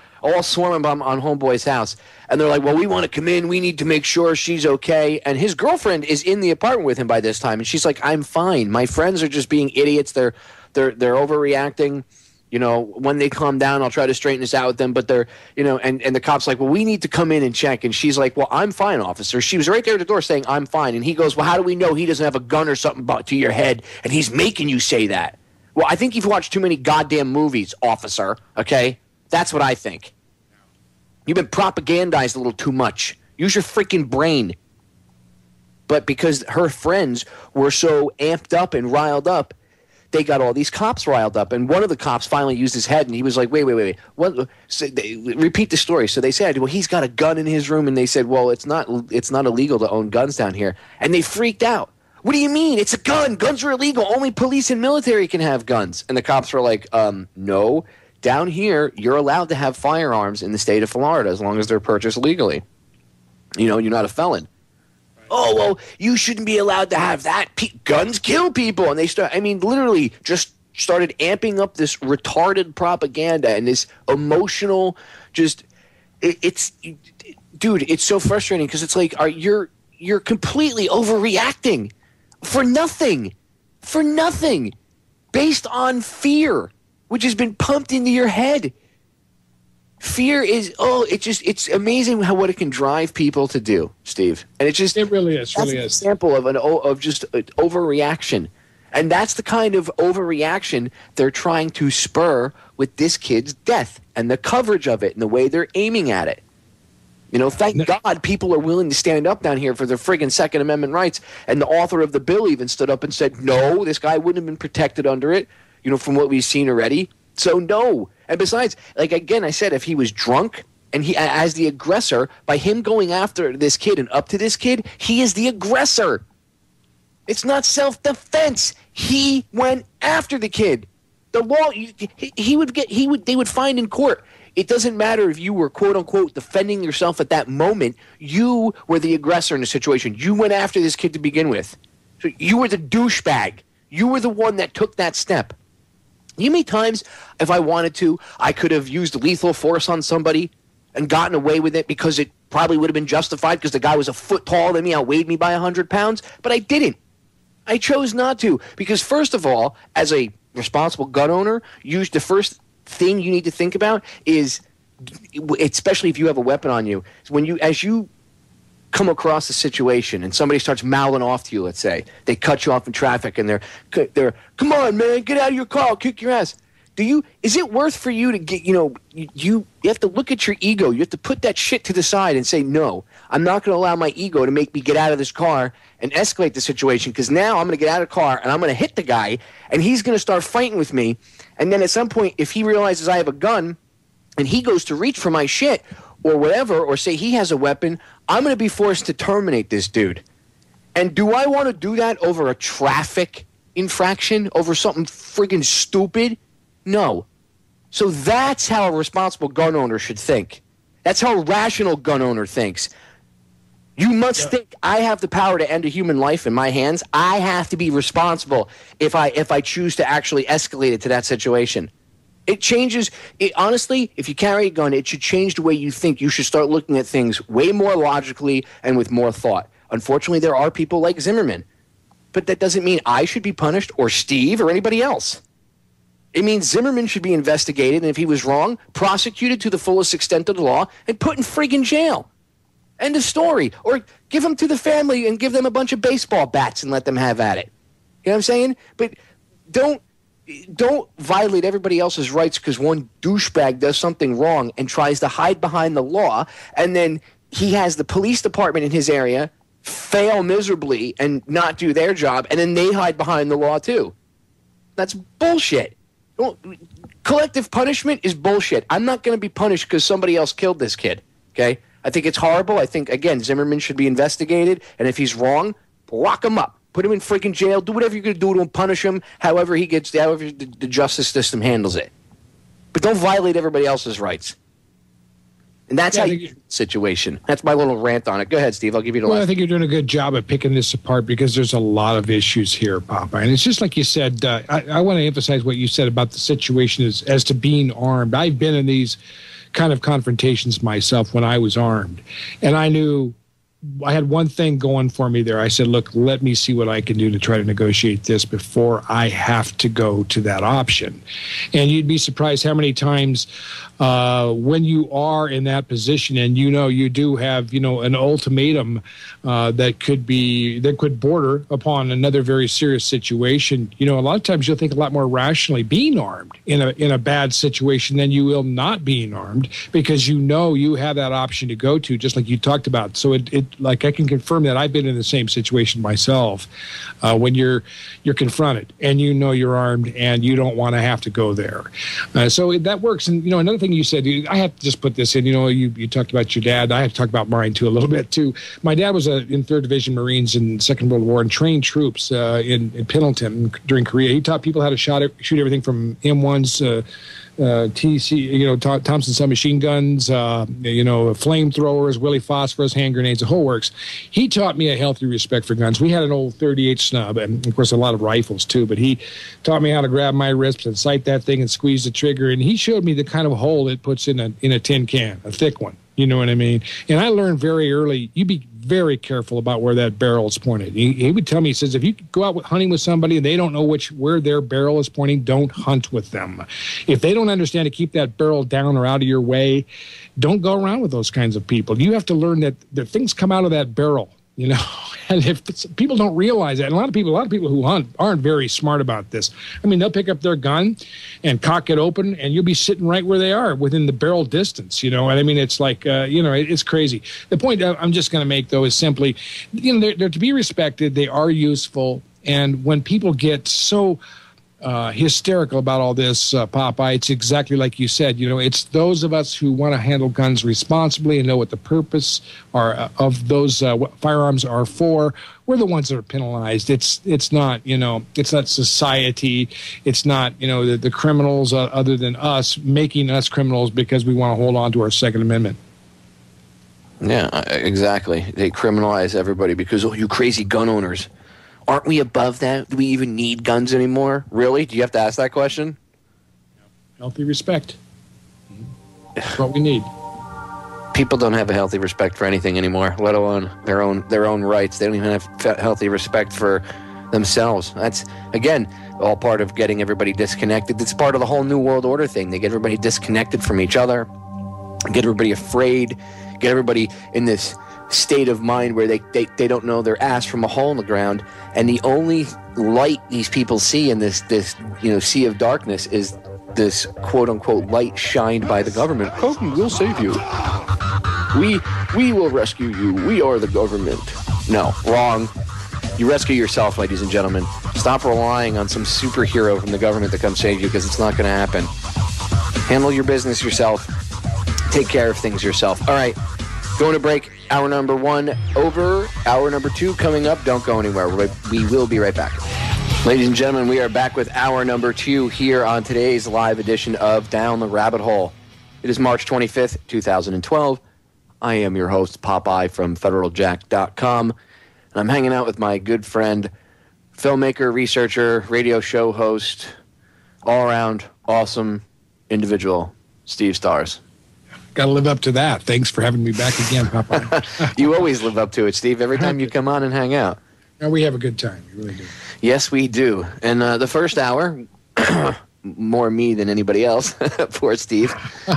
swarming on Homeboy's house. And they're like, well, we want to come in. We need to make sure she's okay. And his girlfriend is in the apartment with him by this time. And she's like, I'm fine. My friends are just being idiots. They're overreacting. When they calm down, I'll try to straighten this out with them. But they're, and the cop's like, well, we need to come in and check. And she's like, well, I'm fine, officer. She was right there at the door saying, I'm fine. And he goes, well, how do we know he doesn't have a gun or something to your head? And he's making you say that. Well, I think you've watched too many goddamn movies, officer. Okay? That's what I think. You've been propagandized a little too much. Use your freaking brain. But because her friends were so amped up and riled up, they got all these cops riled up. And one of the cops finally used his head, and he was like, wait. What? So repeat the story. So they said, well, he's got a gun in his room. And they said, well, it's not illegal to own guns down here. And they freaked out. What do you mean? It's a gun. Guns are illegal. Only police and military can have guns. And the cops were like, no. Down here, you're allowed to have firearms in the state of Florida as long as they're purchased legally. You're not a felon. Oh, well, you shouldn't be allowed to have that. Guns kill people. And they literally just started amping up this retarded propaganda and this emotional dude, it's so frustrating because it's like you're completely overreacting for nothing, based on fear, which has been pumped into your head. Fear is it's amazing what it can drive people to do, Steve. And it really is. That's an example of just overreaction. And that's the kind of overreaction they're trying to spur with this kid's death and the coverage of it and the way they're aiming at it. Thank God people are willing to stand up down here for their friggin' Second Amendment rights. And the author of the bill even stood up and said, no, this guy wouldn't have been protected under it, from what we've seen already. So no. And besides, like again, I said, if he was drunk and he, as the aggressor, by him going after this kid and up to this kid, he is the aggressor. It's not self-defense. He went after the kid. The law, they would find in court. It doesn't matter if you were quote unquote defending yourself at that moment. You were the aggressor in the situation. You went after this kid to begin with. So you were the douchebag. You were the one that took that step. You know how many times, if I wanted to, I could have used lethal force on somebody and gotten away with it because it probably would have been justified because the guy was a foot taller than me, outweighed me by 100 pounds, but I didn't. I chose not to because, first of all, as a responsible gun owner, the first thing you need to think about is, especially if you have a weapon on you, is as you come across a situation and somebody starts mouthing off to you, let's say, they cut you off in traffic and they're come on, man, get out of your car, I'll kick your ass. Is it worth for you to get, you have to look at your ego. You have to put that shit to the side and say, no, I'm not going to allow my ego to make me get out of this car and escalate the situation because now I'm going to get out of the car and I'm going to hit the guy and he's going to start fighting with me. And then at some point, if he realizes I have a gun and he goes to reach for my shit or whatever, or say he has a weapon, I'm going to be forced to terminate this dude. And do I want to do that over a traffic infraction, over something friggin' stupid? No. So that's how a responsible gun owner should think. That's how a rational gun owner thinks. You must think I have the power to end a human life in my hands. I have to be responsible if I choose to actually escalate it to that situation. It changes. Honestly, if you carry a gun, it should change the way you think. You should start looking at things way more logically and with more thought. Unfortunately, there are people like Zimmerman. But that doesn't mean I should be punished or Steve or anybody else. It means Zimmerman should be investigated, and if he was wrong, prosecuted to the fullest extent of the law and put in friggin' jail. End of story. Or give them to the family and give them a bunch of baseball bats and let them have at it. You know what I'm saying? But don't violate everybody else's rights because one douchebag does something wrong and tries to hide behind the law, and then he has the police department in his area fail miserably and not do their job, and then they hide behind the law too. That's bullshit. Collective punishment is bullshit. I'm not going to be punished because somebody else killed this kid, okay? I think it's horrible. I think, again, Zimmerman should be investigated, and if he's wrong, lock him up. Put him in freaking jail. Do whatever you're going to do to him. Punish him however the justice system handles it. But don't violate everybody else's rights. And that's how you get the situation. That's my little rant on it. Go ahead, Steve. I'll give you the last. Well, I think you're doing a good job at picking this apart because there's a lot of issues here, Popeye. And it's just like you said, I want to emphasize what you said about the situation as to being armed. I've been in these kind of confrontations myself when I was armed. And I knew I had one thing going for me there. I said, look, let me see what I can do to try to negotiate this before I have to go to that option. And you'd be surprised how many times when you are in that position and you do have an ultimatum that could border upon another very serious situation. A lot of times you'll think a lot more rationally being armed in a bad situation than you will not being armed because you have that option to go to, just like you talked about. So like I can confirm that I've been in the same situation myself when you're confronted and you're armed and you don't want to have to go there. So that works. And another thing you said, I have to just put this in. You talked about your dad. I have to talk about mine too a little bit too. My dad was in 3rd Division Marines in Second World War and trained troops in Pendleton during Korea. He taught people how to shoot everything from M1s. TC, Thompson submachine guns, flamethrowers, Willie phosphorus, hand grenades, the whole works. He taught me a healthy respect for guns. We had an old 38 snub and, of course, a lot of rifles, too. But he taught me how to grab my wrists and sight that thing and squeeze the trigger. And he showed me the kind of hole it puts in a tin can, a thick one. You know what I mean? And I learned very early, you be very careful about where that barrel is pointed. He would tell me, he says, if you go out hunting with somebody and they don't know where their barrel is pointing, don't hunt with them. If they don't understand to keep that barrel down or out of your way, don't go around with those kinds of people. You have to learn that things come out of that barrel. You know, and if people don't realize that, and a lot of people who hunt aren't very smart about this. I mean, they'll pick up their gun and cock it open, and you'll be sitting right where they are within the barrel distance. You know, and I mean, it's like, it's crazy. The point I'm just going to make, though, is simply, they're to be respected. They are useful, and when people get so hysterical about all this, Popeye, it's exactly like you said. It's those of us who want to handle guns responsibly and know what the purpose of those firearms are for. We're the ones that are penalized. It's not it's not society. It's not the criminals other than us making us criminals because we want to hold on to our Second Amendment. Yeah, exactly. They criminalize everybody because you crazy gun owners. Aren't we above that? Do we even need guns anymore? Really? Do you have to ask that question? Healthy respect. That's what we need. People don't have a healthy respect for anything anymore, let alone their own rights. They don't even have healthy respect for themselves. That's, again, all part of getting everybody disconnected. It's part of the whole New World Order thing. They get everybody disconnected from each other, get everybody afraid, get everybody in this state of mind where they don't know their ass from a hole in the ground, and the only light these people see in this sea of darkness is this quote-unquote light shined by the government. Oh, we'll save you. We will rescue you. We are the government. No, wrong. You rescue yourself, ladies and gentlemen. Stop relying on some superhero from the government to come save you, because it's not going to happen. Handle your business yourself. Take care of things yourself. All right, going to break. Hour number 1 over. Hour number 2 coming up. Don't go anywhere. We will be right back. Ladies and gentlemen, we are back with hour number 2 here on today's live edition of Down the Rabbit Hole. It is March 25th, 2012. I am your host, Popeye from FederalJack.com. And I'm hanging out with my good friend, filmmaker, researcher, radio show host, all-around awesome individual, Steve Stars. Got to live up to that. Thanks for having me back again, Popeye. You always live up to it, Steve, every time you come on and hang out. No, we have a good time. We really do. Yes, we do. And the first hour, more me than anybody else, poor Steve.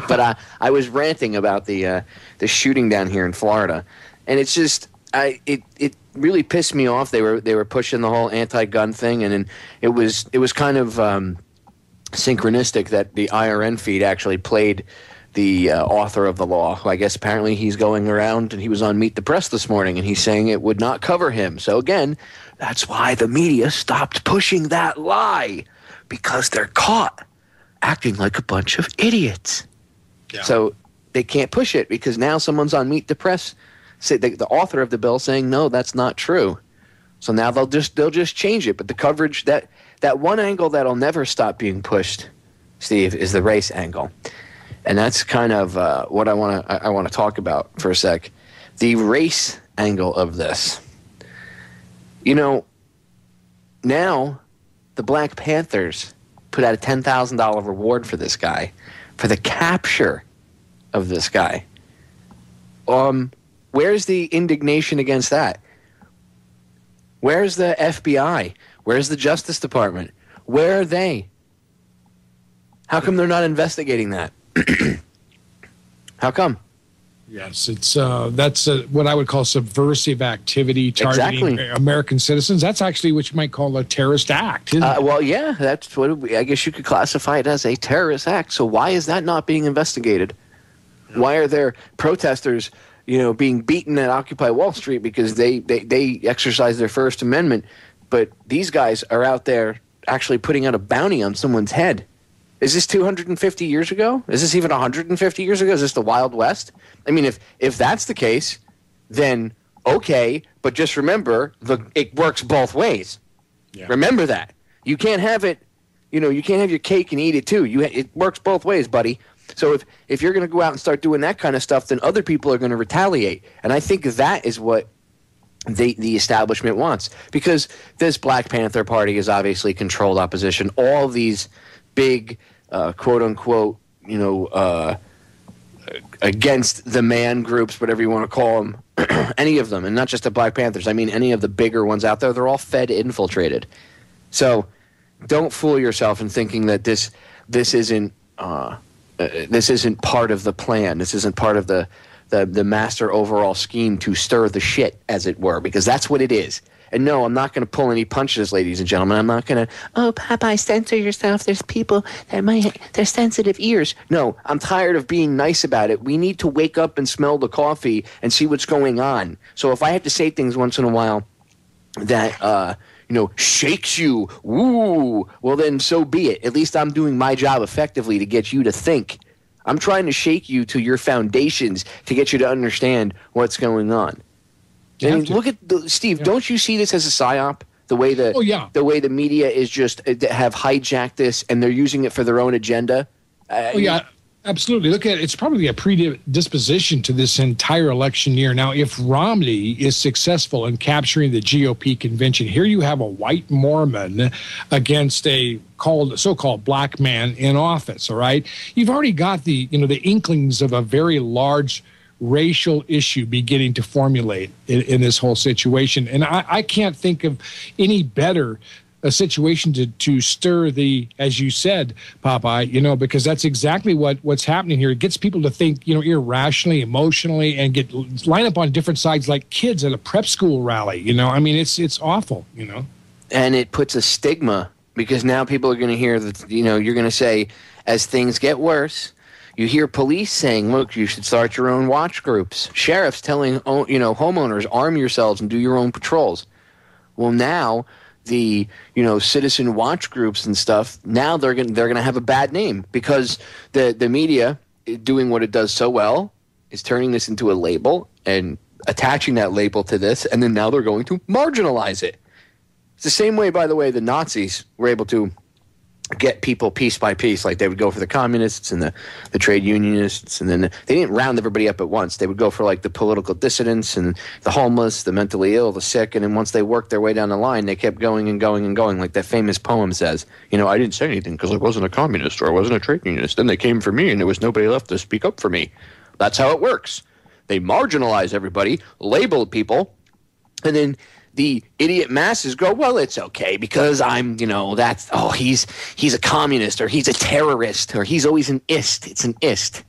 But I was ranting about the shooting down here in Florida, and it's just it really pissed me off. They were pushing the whole anti-gun thing, and it was kind of synchronistic that the IRN feed actually played the author of the law, who I guess apparently he's going around, and he was on Meet the Press this morning, and he's saying it would not cover him. So again, that's why the media stopped pushing that lie, because they're caught acting like a bunch of idiots. Yeah. So they can't push it because now someone's on Meet the Press, say the author of the bill, saying no, that's not true. So now they'll just change it. But the coverage, that one angle that'll never stop being pushed, Steve, is the race angle. And that's kind of what I want to talk about for a sec. The race angle of this. Now the Black Panthers put out a $10,000 reward for this guy, for the capture of this guy. Where's the indignation against that? Where's the FBI? Where's the Justice Department? Where are they? How come they're not investigating that? How come? Yes, it's that's what I would call subversive activity targeting American citizens. That's actually what you might call a terrorist act. Isn't it? Well, yeah, that's what I guess you could classify it as, a terrorist act. So why is that not being investigated? Why are there protesters, being beaten at Occupy Wall Street because they exercise their First Amendment, but these guys are out there actually putting out a bounty on someone's head? Is this 250 years ago? Is this even 150 years ago? Is this the Wild West? I mean, if that's the case, then okay, but just remember, it works both ways. Yeah. Remember that. You can't have it, you can't have your cake and eat it too. It works both ways, buddy. So if you're going to go out and start doing that kind of stuff, then other people are going to retaliate. And I think that is what the establishment wants. Because this Black Panther Party is obviously controlled opposition. All of these big, quote-unquote, against the man groups, whatever you want to call them, any of them, and not just the Black Panthers. I mean, any of the bigger ones out there, they're all Fed infiltrated. So don't fool yourself in thinking that this isn't part of the plan. This isn't part of the master overall scheme to stir the shit, as it were, because that's what it is. And no, I'm not going to pull any punches, ladies and gentlemen. I'm not going to, Popeye, censor yourself. There's people that they're sensitive ears. No, I'm tired of being nice about it. We need to wake up and smell the coffee and see what's going on. So if I have to say things once in a while that, shakes you, woo, well then so be it. At least I'm doing my job effectively to get you to think. I'm trying to shake you to your foundations to get you to understand what's going on. I mean, look at Steve. Yeah. Don't you see this as a psyop? The way the way the media is just have hijacked this and they're using it for their own agenda. Absolutely. Look at it. It's probably a predisposition to this entire election year. Now, if Romney is successful in capturing the GOP convention, here you have a white Mormon against a so-called black man in office. All right, you've already got the inklings of a very large racial issue beginning to formulate in this whole situation. And I can't think of any better a situation to stir the, as you said, Popeye, because that's exactly what's happening here. It gets people to think, irrationally, emotionally, and line up on different sides like kids at a prep school rally. I mean, it's awful, And it puts a stigma because now people are going to hear that, you're going to say, as things get worse, you hear police saying, look, you should start your own watch groups. Sheriffs telling, homeowners, arm yourselves and do your own patrols. Well, now the, citizen watch groups and stuff, now they're going to have a bad name because the media, doing what it does so well, is turning this into a label and attaching that label to this, and then now they're going to marginalize it. It's the same way, by the way, the Nazis were able to get people piece by piece. Like they would go for the communists and the trade unionists, and then they didn't round everybody up at once. They would go for like the political dissidents and the homeless, the mentally ill, the sick, and then once they worked their way down the line, they kept going and going and going. Like that famous poem says, I didn't say anything because I wasn't a communist or I wasn't a trade unionist. Then they came for me and there was nobody left to speak up for me. That's how it works. They marginalize everybody, label people, and then the idiot masses go, well, it's okay because I'm, he's a communist or he's a terrorist or he's always an ist. It's an ist.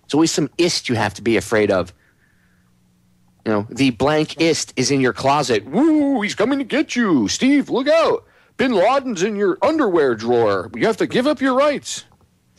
It's always some ist you have to be afraid of. The blank ist is in your closet. Woo, he's coming to get you. Steve, look out. Bin Laden's in your underwear drawer. You have to give up your rights.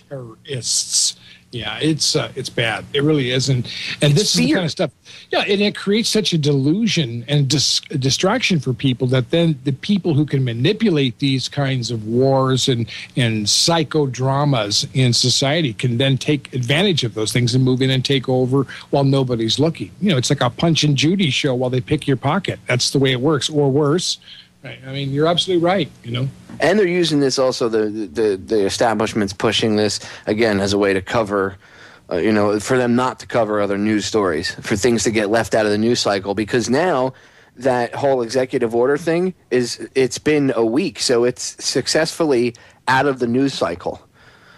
Terrorists. Yeah, it's bad. It really is. And this is the kind of stuff. Yeah, and it creates such a delusion and distraction for people that then the people who can manipulate these kinds of wars and psychodramas in society can then take advantage of those things and move in and take over while nobody's looking. It's like a Punch and Judy show while they pick your pocket. That's the way it works, or worse. Right. I mean, you're absolutely right, And they're using this also, the establishment's pushing this, again, as a way to cover, for them not to cover other news stories, for things to get left out of the news cycle, because now that whole executive order thing it's been a week, so it's successfully out of the news cycle.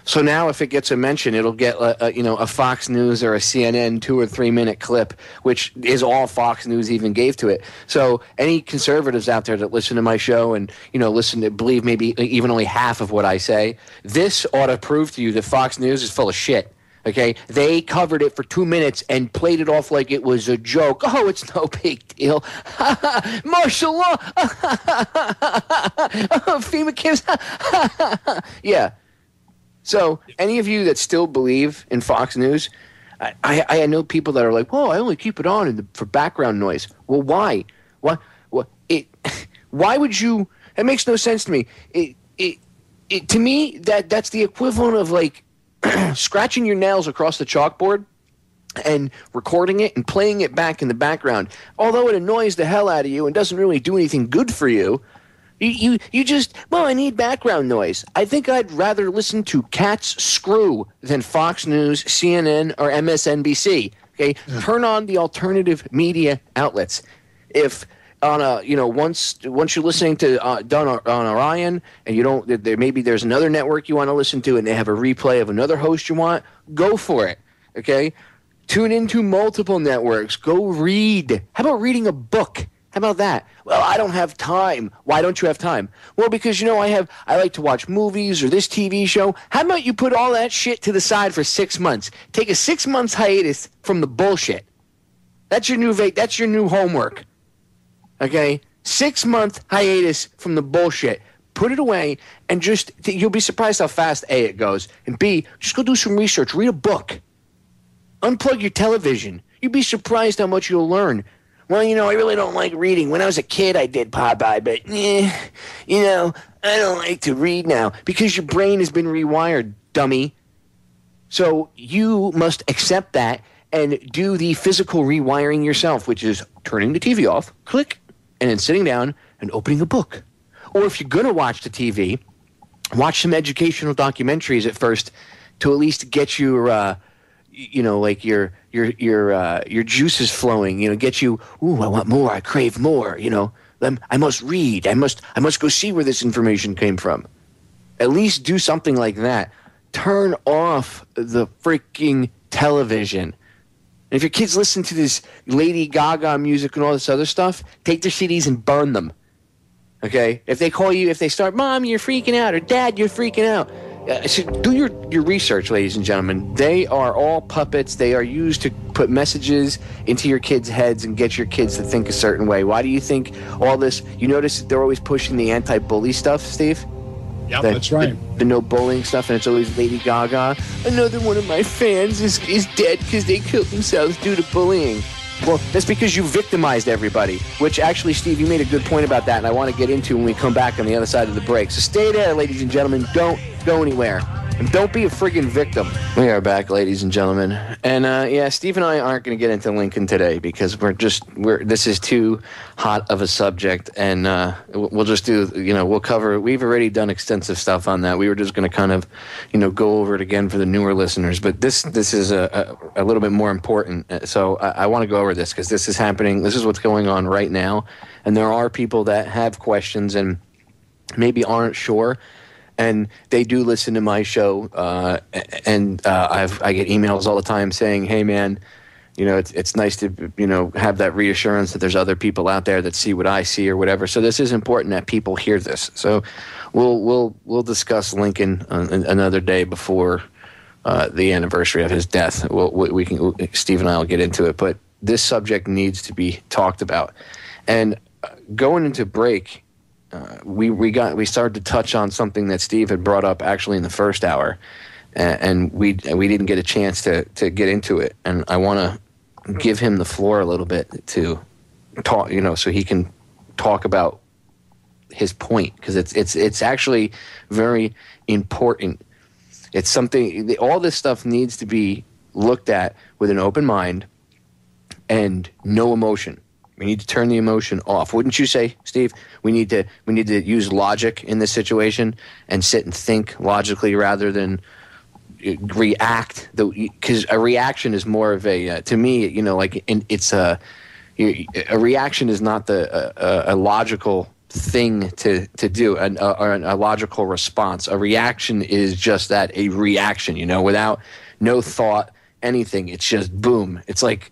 So now if it gets a mention, it'll get a Fox News or a CNN 2 or 3 minute clip, which is all Fox News even gave to it. So any conservatives out there that listen to my show and believe maybe even only half of what I say, this ought to prove to you that Fox News is full of shit. Okay, they covered it for 2 minutes and played it off like it was a joke. Oh, it's no big deal. Martial law. FEMA camps. Yeah. So any of you that still believe in Fox News, I know people that are like, "Oh, I only keep it on for background noise." Well, why? Why would you? It makes no sense to me. To me, that's the equivalent of like scratching your nails across the chalkboard and recording it and playing it back in the background. Although it annoys the hell out of you and doesn't really do anything good for you. You just, I need background noise. I think I'd rather listen to cats screw than Fox News, CNN, or MSNBC. Okay, yeah. Turn on the alternative media outlets. If on a once you're listening to done on Orion and maybe there's another network you want to listen to and they have a replay of another host you want, go for it. okay? Tune into multiple networks. Go read. How about reading a book? How about that? Well, I don't have time. Why don't you have time? Well, because, I like to watch movies or this TV show. How about you put all that shit to the side for 6 months? Take a 6 months hiatus from the bullshit. That's your new homework. Okay? 6 month hiatus from the bullshit. Put it away and you'll be surprised how fast A, it goes, and B, just go do some research. Read a book. Unplug your television. You'd be surprised how much you'll learn. Well, I really don't like reading. When I was a kid, I did Popeye, but, I don't like to read now because your brain has been rewired, dummy. So you must accept that and do the physical rewiring yourself, which is turning the TV off, click, and then sitting down and opening a book. Or if you're going to watch the TV, watch some educational documentaries at first to at least get your your juices flowing, get you, ooh, I want more, I crave more, I must read, I must go see where this information came from. At least do something like that. Turn off the freaking television. And if your kids listen to this Lady Gaga music and all this other stuff, take their CDs and burn them. Okay? If they call you, if they start, Mom, you're freaking out, or Dad, you're freaking out, so do your research, ladies and gentlemen. They are all puppets. They are used to put messages into your kids' heads and get your kids to think a certain way. Why do you think all this? You notice they're always pushing the anti-bully stuff, Steve? Yeah, that's right. The no bullying stuff, and it's always Lady Gaga. Another one of my fans is dead because they killed themselves due to bullying. Well, that's because you victimized everybody, which actually, Steve, you made a good point about that, and I want to get into when we come back on the other side of the break. So stay there, ladies and gentlemen. Don't go anywhere. And don't be a friggin' victim. We are back, ladies and gentlemen. And, Steve and I aren't going to get into Lincoln today because this is too hot of a subject. And we'll just do, we'll cover, we've already done extensive stuff on that. We were just going to kind of, go over it again for the newer listeners. But this is a little bit more important. So I want to go over this because this is happening. This is what's going on right now. And there are people that have questions and maybe aren't sure. And they do listen to my show, and I get emails all the time saying, "Hey, man, it's nice to have that reassurance that there's other people out there that see what I see or whatever." So this is important that people hear this. So we'll discuss Lincoln another day before the anniversary of his death. Steve and I will get into it, but this subject needs to be talked about. And going into break. We started to touch on something that Steve had brought up actually in the first hour, and we didn't get a chance to get into it. And I want to give him the floor a little bit to talk, so he can talk about his point because it's actually very important. It's something. All this stuff needs to be looked at with an open mind and no emotion. We need to turn the emotion off. Wouldn't you say, Steve? We need to use logic in this situation and sit and think logically rather than react. Because a reaction is more of a to me, it's a reaction is not a logical thing to do or a logical response. A reaction is just that, a reaction. Without no thought. Anything, it's just boom. It's like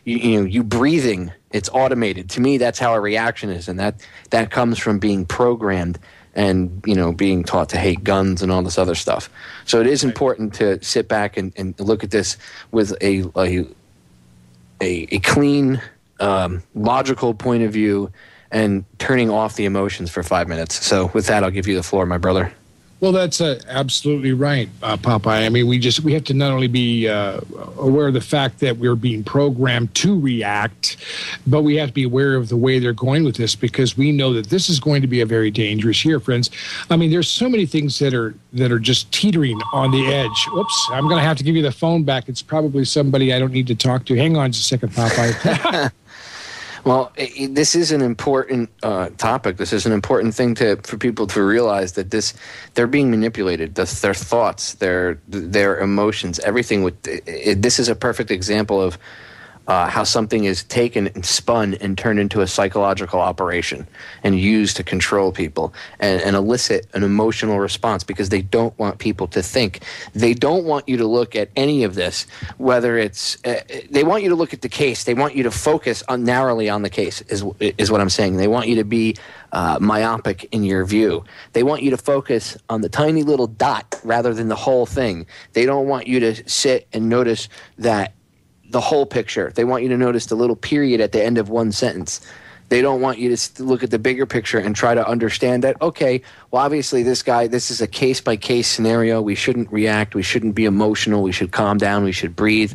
you breathing. It's automated. To me, that's how a reaction is, and that comes from being programmed and being taught to hate guns and all this other stuff. So it is important to sit back and look at this with a clean, logical point of view and turning off the emotions for 5 minutes. So with that, I'll give you the floor, my brother. Well, that's absolutely right, Popeye. I mean, we have to not only be aware of the fact that we're being programmed to react, but we have to be aware of the way they're going with this because we know that this is going to be a very dangerous year, friends. I mean, there's so many things that are just teetering on the edge. Whoops, I'm going to have to give you the phone back. It's probably somebody I don't need to talk to. Hang on just a second, Popeye. Well, this is an important topic. This is an important thing for people to realize that they're being manipulated. Their thoughts, their emotions, everything. This is a perfect example how something is taken and spun and turned into a psychological operation and used to control people and elicit an emotional response because they don't want people to think. They don't want you to look at any of this, whether it's they want you to look at the case. They want you to focus narrowly on the case is what I'm saying. They want you to be myopic in your view. They want you to focus on the tiny little dot rather than the whole thing. They don't want you to sit and notice that the whole picture. They want you to notice the little period at the end of one sentence. They don't want you to look at the bigger picture and try to understand that, okay, well, obviously this is a case-by-case scenario. We shouldn't react. We shouldn't be emotional. We should calm down. We should breathe.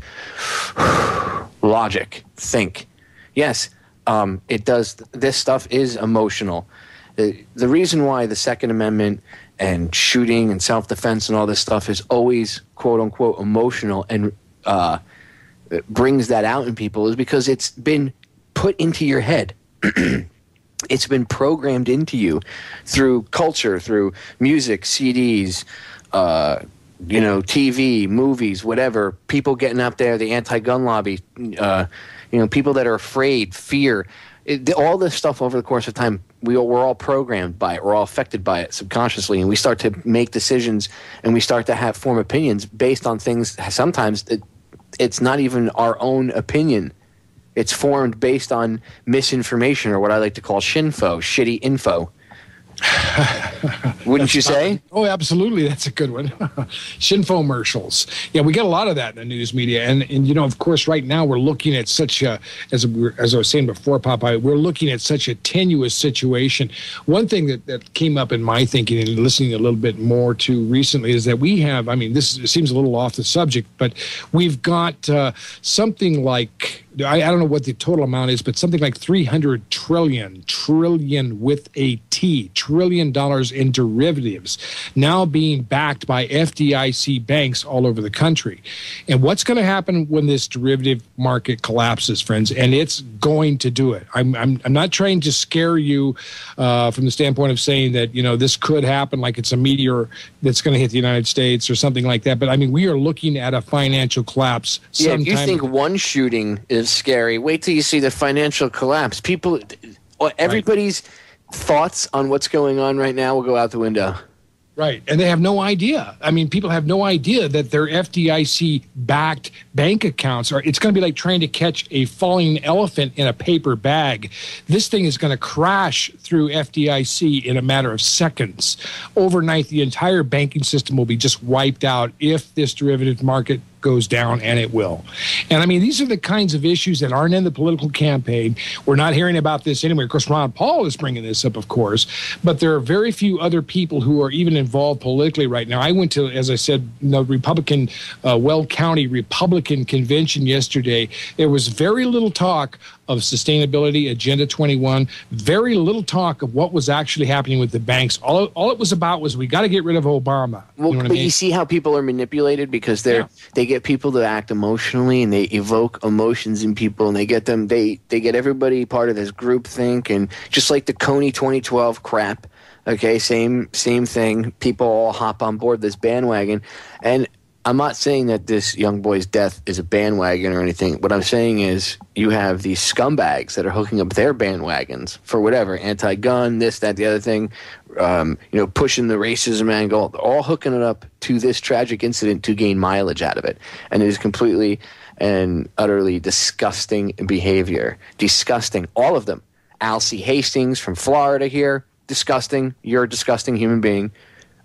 Logic. Think. Yes, it does. This stuff is emotional. The reason why the Second Amendment and shooting and self-defense and all this stuff is always, quote-unquote, emotional and brings that out in people is because it's been put into your head. It's been programmed into you through culture, through music, CDs, TV, movies, whatever. People getting up there, the anti-gun lobby, people that are afraid, fear. All this stuff over the course of time, we're all programmed by it. We're all affected by it subconsciously, and we start to make decisions and we start to form opinions based on things. Sometimes it's not even our own opinion. It's formed based on misinformation, or what I like to call shinfo, shitty info. Wouldn't you say? Oh, absolutely. That's a good one. Shinfomercials. Yeah, we get a lot of that in the news media. And of course, right now we're looking at such a, as I was saying before, Popeye, we're looking at such a tenuous situation. One thing that came up in my thinking and listening a little bit more to recently is that we have, this seems a little off the subject, but we've got something like, I don't know what the total amount is, but something like 300 trillion with a T, $1 trillion in derivatives now being backed by FDIC banks all over the country. And what's going to happen when this derivative market collapses, friends? And it's going to do it. I'm not trying to scare you from the standpoint of saying that, this could happen like it's a meteor that's going to hit the United States or something like that. But we are looking at a financial collapse. Yeah, if you think one shooting is scary, wait till you see the financial collapse. Everybody's thoughts on what's going on right now will go out the window. Right. And they have no idea. People have no idea that their FDIC-backed bank accounts it's going to be like trying to catch a falling elephant in a paper bag. This thing is going to crash through FDIC in a matter of seconds. Overnight, the entire banking system will be just wiped out if this derivative market goes down, and it will. And these are the kinds of issues that aren't in the political campaign. We're not hearing about this anyway. Of course, Ron Paul is bringing this up, of course, but there are very few other people who are even involved politically right now. I went to, as I said, the Republican, Weld County Republican Convention yesterday. There was very little talk of sustainability, Agenda 21, very little talk of what was actually happening with the banks. All it was about was we got to get rid of Obama. Well, you see how people are manipulated because they get people to act emotionally and they evoke emotions in people and they get everybody part of this group think, and just like the Coney 2012 crap, okay, same thing. People all hop on board this bandwagon, and I'm not saying that this young boy's death is a bandwagon or anything. What I'm saying is you have these scumbags that are hooking up their bandwagons for whatever, anti-gun, this, that, the other thing, pushing the racism angle, all hooking it up to this tragic incident to gain mileage out of it. And it is completely and utterly disgusting behavior. Disgusting. All of them. Alcee Hastings from Florida here, disgusting. You're a disgusting human being.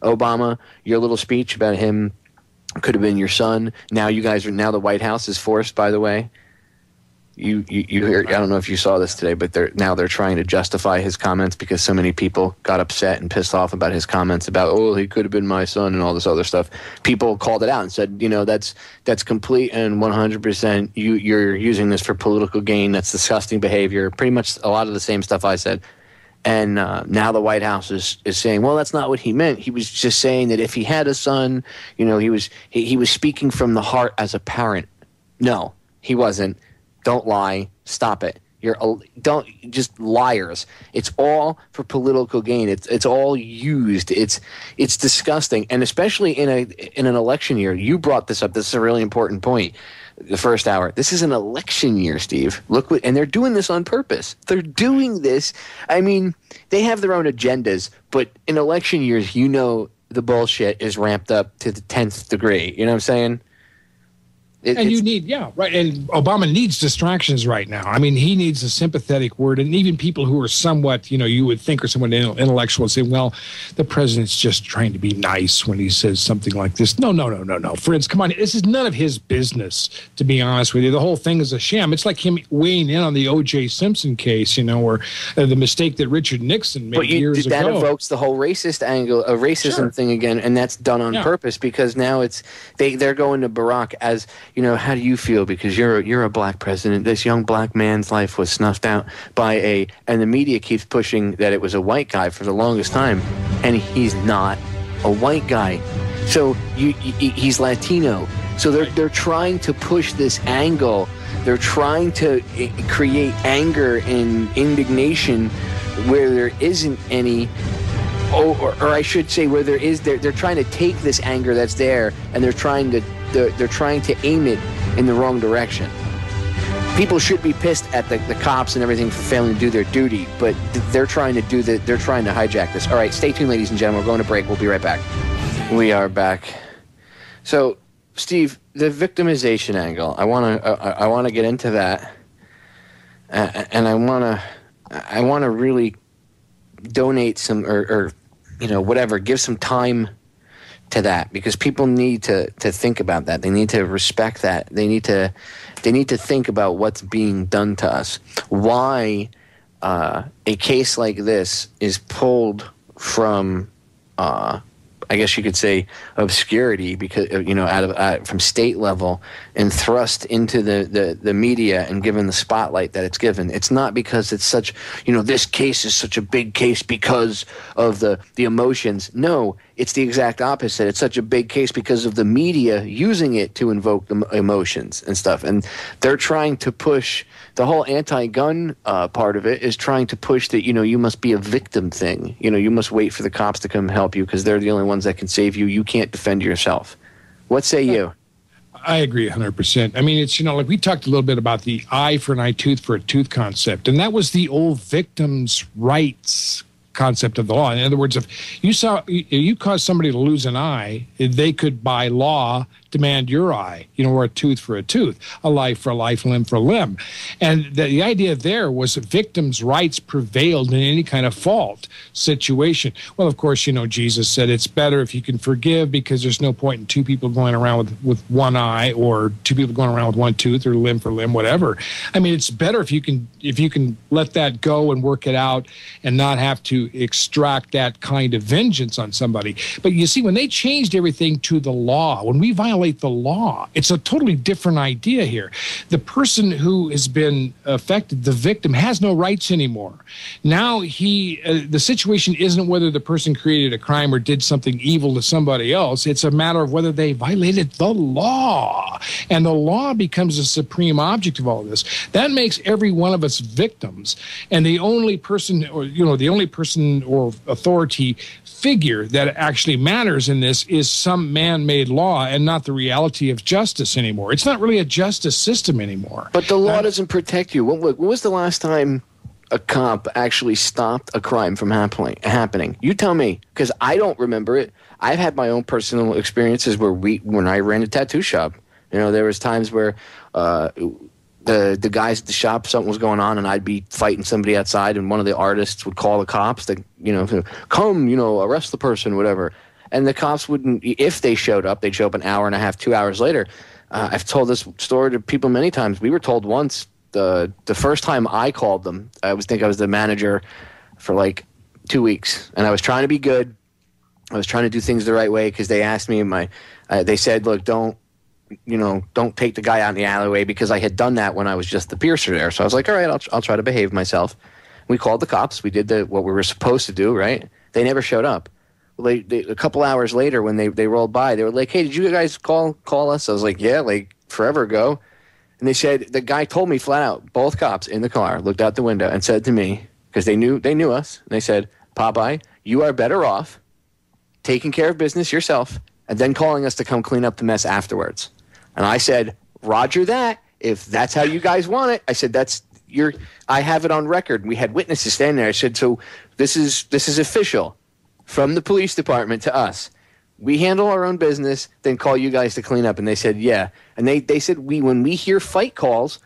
Obama, your little speech about him could have been your son. Now the White House is forced, by the way. You heard, I don't know if you saw this today, but they're trying to justify his comments because so many people got upset and pissed off about his comments about, he could have been my son and all this other stuff. People called it out and said, that's complete and 100% you're using this for political gain. That's disgusting behavior. Pretty much a lot of the same stuff I said. And now the White House is saying, well, that's not what he meant. He was just saying that if he had a son, he was speaking from the heart as a parent. No, he wasn't. Don't lie. Stop it. Don't just liars. It's all for political gain. It's all used. It's disgusting, and especially in an election year. You brought this up. This is a really important point. The first hour. This is an election year, Steve. And they're doing this on purpose. They're doing this. I mean, they have their own agendas, but in election years, the bullshit is ramped up to the 10th degree. You know what I'm saying? And you need, right. And Obama needs distractions right now. I mean, he needs a sympathetic word. And even people who are somewhat, you would think are somewhat intellectual say, well, the president's just trying to be nice when he says something like this. No. Friends, come on. This is none of his business, to be honest with you. The whole thing is a sham. It's like him weighing in on the O.J. Simpson case, or the mistake that Richard Nixon made years ago. That evokes the whole racist angle, a racism thing again, and that's done on purpose because now they're going to Barack as, how do you feel? Because you're a black president. This young black man's life was snuffed out by and the media keeps pushing that it was a white guy for the longest time, and he's not a white guy. So he's Latino. So they're trying to push this angle. They're trying to create anger and indignation where there isn't any. Or I should say, where there is, they're trying to take this anger that's there, and they're trying to aim it in the wrong direction. People should be pissed at the cops and everything for failing to do their duty, but they're trying to hijack this. All right, stay tuned, ladies and gentlemen. We're going to break. We'll be right back. We are back. So, Steve, the victimization angle. I want to get into that, and I want to really donate some or whatever, give some time to that, because people need to think about that. They need to respect that. They need to think about what's being done to us. Why a case like this is pulled from I guess you could say obscurity, because from state level, and thrust into the media and given the spotlight that it's given. It's not because it's such, this case is such a big case because of the emotions. No, it's the exact opposite. It's such a big case because of the media using it to invoke the emotions and stuff. And they're trying to push the whole anti-gun part of it, is trying to push that, you must be a victim thing. You must wait for the cops to come help you because they're the only ones that can save you. You can't defend yourself. What say you? I agree 100%. I mean, it's, like we talked a little bit about the eye for an eye, tooth for a tooth concept. And that was the old victims' rights concept of the law. In other words, if you caused somebody to lose an eye, they could by law demand your eye, or a tooth for a tooth, a life for a life, limb for a limb. And the idea there was that victims' rights prevailed in any kind of fault situation. Well, of course, Jesus said it's better if you can forgive, because there's no point in two people going around with one eye, or two people going around with one tooth, or limb for limb, whatever. I mean, it's better if you can let that go and work it out and not have to extract that kind of vengeance on somebody. But you see, when they changed everything to the law, when we violate the law, it's a totally different idea here. The person who has been affected, the victim, has no rights anymore. Now the situation isn't whether the person created a crime or did something evil to somebody else. It's a matter of whether they violated the law. And the law becomes the supreme object of all of this. That makes every one of us victims. And the only person or authority figure that actually matters in this is some man-made law, and not the reality of justice anymore. It's not really a justice system anymore. But the law doesn't protect you. When was the last time a cop actually stopped a crime from happening? You tell me, because I don't remember it. I've had my own personal experiences when I ran a tattoo shop. There was times where the guys at the shop, something was going on, and I'd be fighting somebody outside, and one of the artists would call the cops to, come, arrest the person, whatever. And the cops wouldn't, if they showed up, they'd show up an hour and a half, 2 hours later. I've told this story to people many times. We were told once, the first time I called them, I was the manager for like 2 weeks, and I was trying to be good. I was trying to do things the right way, because they asked me, they said, look, don't take the guy out in the alleyway, because I had done that when I was just the piercer there. So I was like, all right, I'll try to behave myself. We called the cops. We did what we were supposed to do, right? They never showed up. Well, a couple hours later, when they rolled by, they were like, hey, did you guys call us? I was like, yeah, like forever ago. And they said, the guy told me flat out, both cops in the car looked out the window and said to me, because they knew us, and they said, Popeye, you are better off taking care of business yourself and then calling us to come clean up the mess afterwards. And I said, Roger that. If that's how you guys want it, I said, I have it on record. We had witnesses standing there. I said, so this is official from the police department to us. We handle our own business, then call you guys to clean up. And they said, yeah. And they said, when we hear fight calls,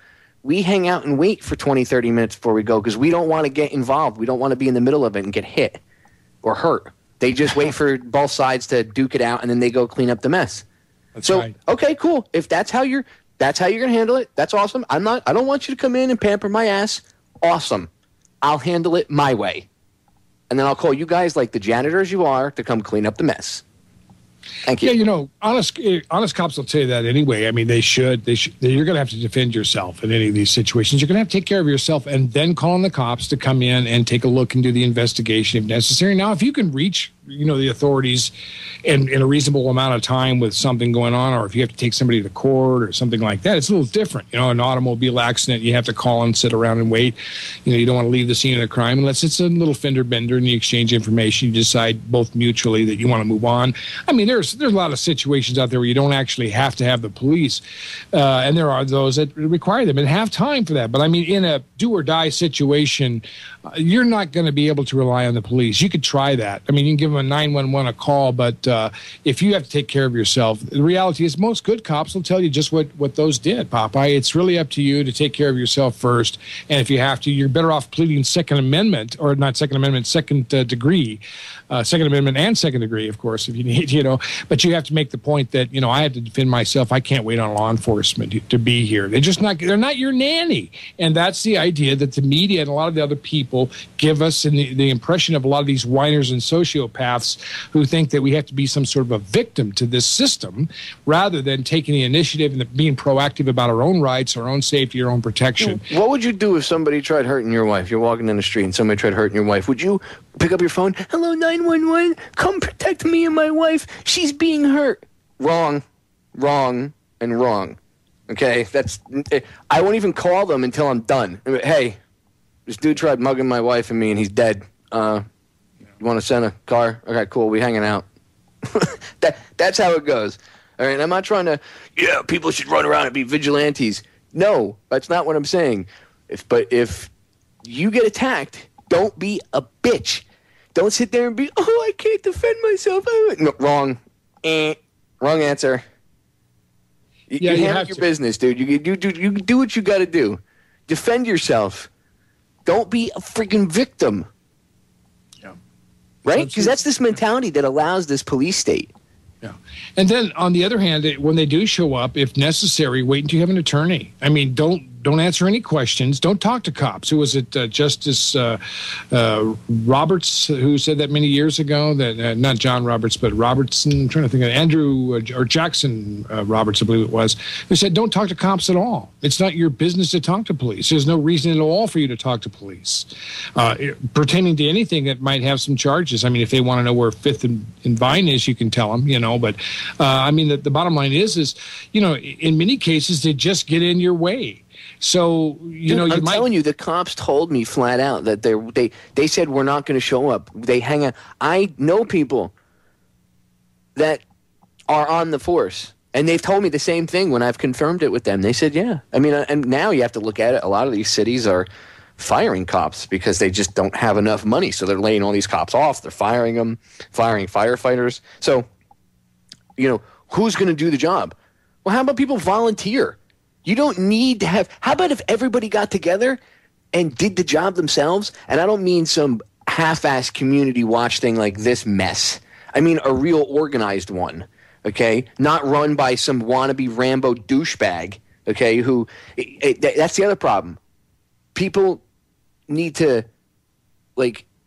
we hang out and wait for 20, 30 minutes before we go because we don't want to get involved. We don't want to be in the middle of it and get hit or hurt. They just wait for both sides to duke it out, and then they go clean up the mess. That's right. Okay, cool. If that's how you're going to handle it, that's awesome. I don't want you to come in and pamper my ass. Awesome. I'll handle it my way. And then I'll call you guys like the janitors you are to come clean up the mess. Thank you. Yeah, honest cops will tell you that anyway. I mean, they should. You're going to have to defend yourself in any of these situations. You're going to have to take care of yourself and then call on the cops to come in and take a look and do the investigation if necessary. Now, if you can reach, the authorities in a reasonable amount of time with something going on, or if you have to take somebody to court or something like that, it's a little different. An automobile accident, you have to call and sit around and wait. You don't want to leave the scene of the crime unless it's a little fender bender and you exchange information. You decide both mutually that you want to move on. I mean, there's a lot of situations out there where you don't actually have to have the police, and there are those that require them and have time for that. But I mean, in a do or die situation, you're not going to be able to rely on the police. You could try that. I mean, you can give them a 911 a call, but if you have to take care of yourself, the reality is most good cops will tell you just what those did, Popeye. It's really up to you to take care of yourself first, and if you have to, you're better off pleading Second Amendment, or not Second Amendment, second degree. Second Amendment and second degree, of course, if you need, but you have to make the point that, I have to defend myself. I can't wait on law enforcement to be here. They're not your nanny. And that's the idea that the media and a lot of the other people give us, and the impression of a lot of these whiners and sociopaths who think that we have to be some sort of a victim to this system rather than taking the initiative and being proactive about our own rights, our own safety, our own protection. What would you do if somebody tried hurting your wife? You're walking down the street and somebody tried hurting your wife. Would you pick up your phone? Hello, 911. Come protect me and my wife. She's being hurt. Wrong, and wrong. Okay? I won't even call them until I'm done. Hey, this dude tried mugging my wife and me and he's dead. You want to send a car? Okay, cool. We hanging out. That's how it goes. All right? I'm not trying to, people should run around and be vigilantes. No, that's not what I'm saying. If you get attacked, don't be a bitch. Don't sit there and be, I can't defend myself. No, wrong. Wrong answer. You handle your business, dude. You do what you got to do. Defend yourself. Don't be a freaking victim. Yeah. Right? Because that's this mentality that allows this police state. Yeah. And then on the other hand, when they do show up, if necessary, wait until you have an attorney. I mean, don't answer any questions. Don't talk to cops. Who was it? Justice Roberts, who said that many years ago, that not John Roberts, but Robertson, I'm trying to think of Andrew or Jackson Roberts, I believe it was, who said, don't talk to cops at all. It's not your business to talk to police. There's no reason at all for you to talk to police pertaining to anything that might have some charges. I mean, if they want to know where Fifth and Vine is, you can tell them, but I mean, the bottom line is, in many cases, they just get in your way. So, I'm telling you, the cops told me flat out that they said we're not going to show up. They hang out. I know people that are on the force, and they've told me the same thing when I've confirmed it with them. They said, yeah. I mean, and now you have to look at it. A lot of these cities are firing cops because they just don't have enough money. So they're laying all these cops off. They're firing them, firing firefighters. So, who's going to do the job? Well, how about people volunteer? You don't need to have – how about if everybody got together and did the job themselves? And I don't mean some half-assed community watch thing like this mess. I mean a real organized one, okay? Not run by some wannabe Rambo douchebag, okay, who that's the other problem. People need to,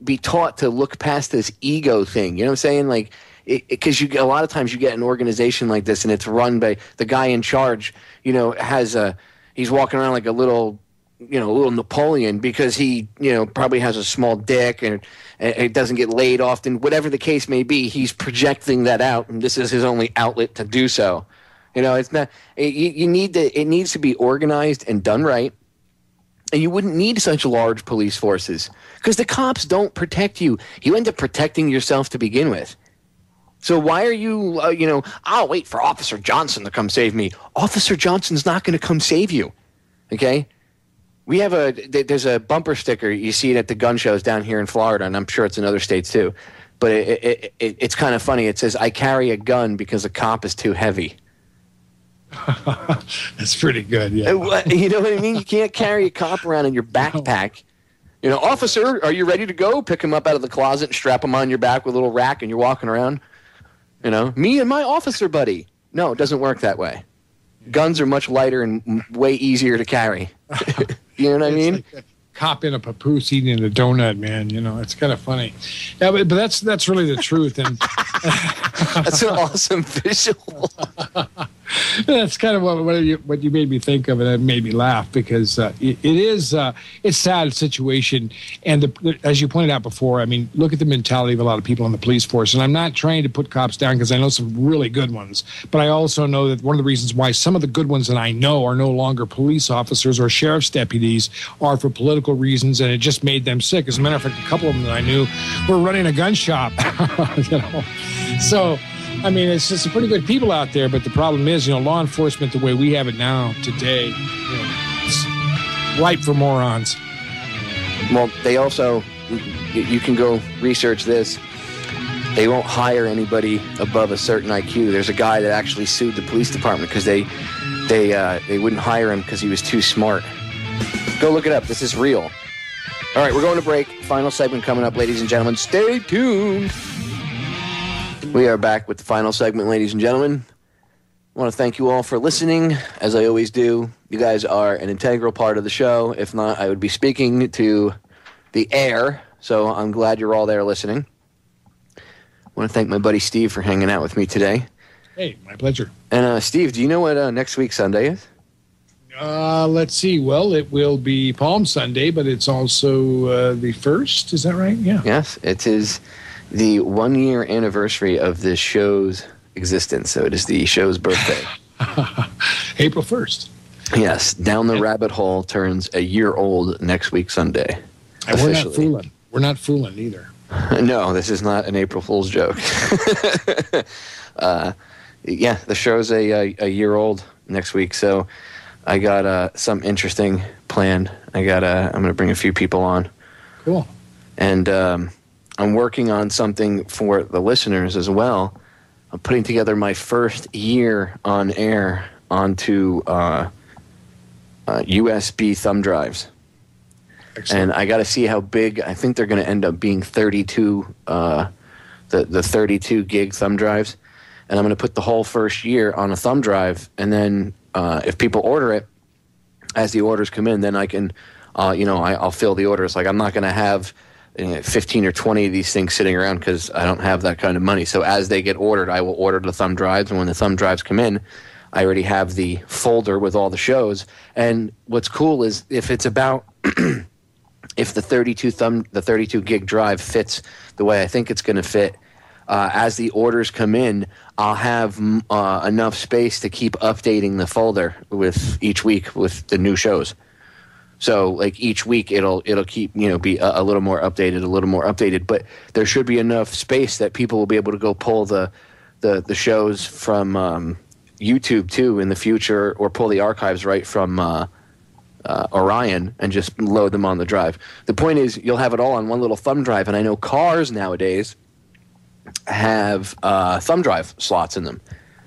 be taught to look past this ego thing. You know what I'm saying? Because a lot of times you get an organization like this and it's run by the guy in charge, he's walking around like a little Napoleon because he, probably has a small dick and it doesn't get laid often, whatever the case may be. He's projecting that out and this is his only outlet to do so. It's not. You need to. It needs to be organized and done right. And you wouldn't need such large police forces because the cops don't protect you. You end up protecting yourself to begin with. So why are you, I'll wait for Officer Johnson to come save me. Officer Johnson's not going to come save you. Okay? We have there's a bumper sticker. You see it at the gun shows down here in Florida, and I'm sure it's in other states too. But it's kind of funny. It says, I carry a gun because a cop is too heavy. That's pretty good, yeah. You know what I mean? You can't carry a cop around in your backpack. Officer, are you ready to go? Pick him up out of the closet and strap him on your back with a little rack, and you're walking around. Me and my officer buddy. No, it doesn't work that way. Guns are much lighter and way easier to carry. You know what I mean? Like a cop in a papoose eating a donut, man. It's kind of funny. Yeah, but that's really the truth. And that's an awesome visual. That's kind of what you made me think of, and it made me laugh because it's a sad situation. And as you pointed out before, I mean, look at the mentality of a lot of people in the police force. And I'm not trying to put cops down because I know some really good ones, but I also know that one of the reasons why some of the good ones that I know are no longer police officers or sheriff's deputies are for political reasons, and it just made them sick. As a matter of fact, a couple of them that I knew were running a gun shop. So. I mean, it's just some pretty good people out there, but the problem is, law enforcement, the way we have it now today, it's ripe for morons. Well, they also, you can go research this. They won't hire anybody above a certain IQ. There's a guy that actually sued the police department because they wouldn't hire him because he was too smart. Go look it up. This is real. All right, we're going to break. Final segment coming up, ladies and gentlemen. Stay tuned. We are back with the final segment, ladies and gentlemen. I want to thank you all for listening, as I always do. You guys are an integral part of the show. If not, I would be speaking to the air, so I'm glad you're all there listening. I want to thank my buddy Steve for hanging out with me today. Hey, my pleasure. And Steve, do you know what next week Sunday is? Let's see. Well, it will be Palm Sunday, but it's also the 1st. Is that right? Yeah. Yes, it is the 1-year anniversary of this show's existence. So it is the show's birthday. April 1st. Yes. Down the Rabbit Hole turns a year old next week Sunday. And we're not fooling. We're not fooling either. No, this is not an April Fool's joke. Yeah, the show's a year old next week. So I got something interesting planned. I'm going to bring a few people on. Cool. And I'm working on something for the listeners as well. I'm putting together my first year on air onto USB thumb drives. Excellent. And I got to see how big. I think they're going to end up being 32, the 32 gig thumb drives. And I'm going to put the whole first year on a thumb drive. And then if people order it, as the orders come in, then I can, I'll fill the orders. Like I'm not going to have 15 or 20 of these things sitting around because I don't have that kind of money. So as they get ordered, I will order the thumb drives. And when the thumb drives come in, I already have the folder with all the shows. And what's cool is if it's about, if the 32 gig drive fits the way I think it's going to fit, as the orders come in, I'll have enough space to keep updating the folder with each week with the new shows. So like each week it'll keep, be a little more updated, but there should be enough space that people will be able to go pull the shows from YouTube too in the future, or pull the archives right from Orion and just load them on the drive. The point is you'll have it all on one little thumb drive, and I know cars nowadays have thumb drive slots in them.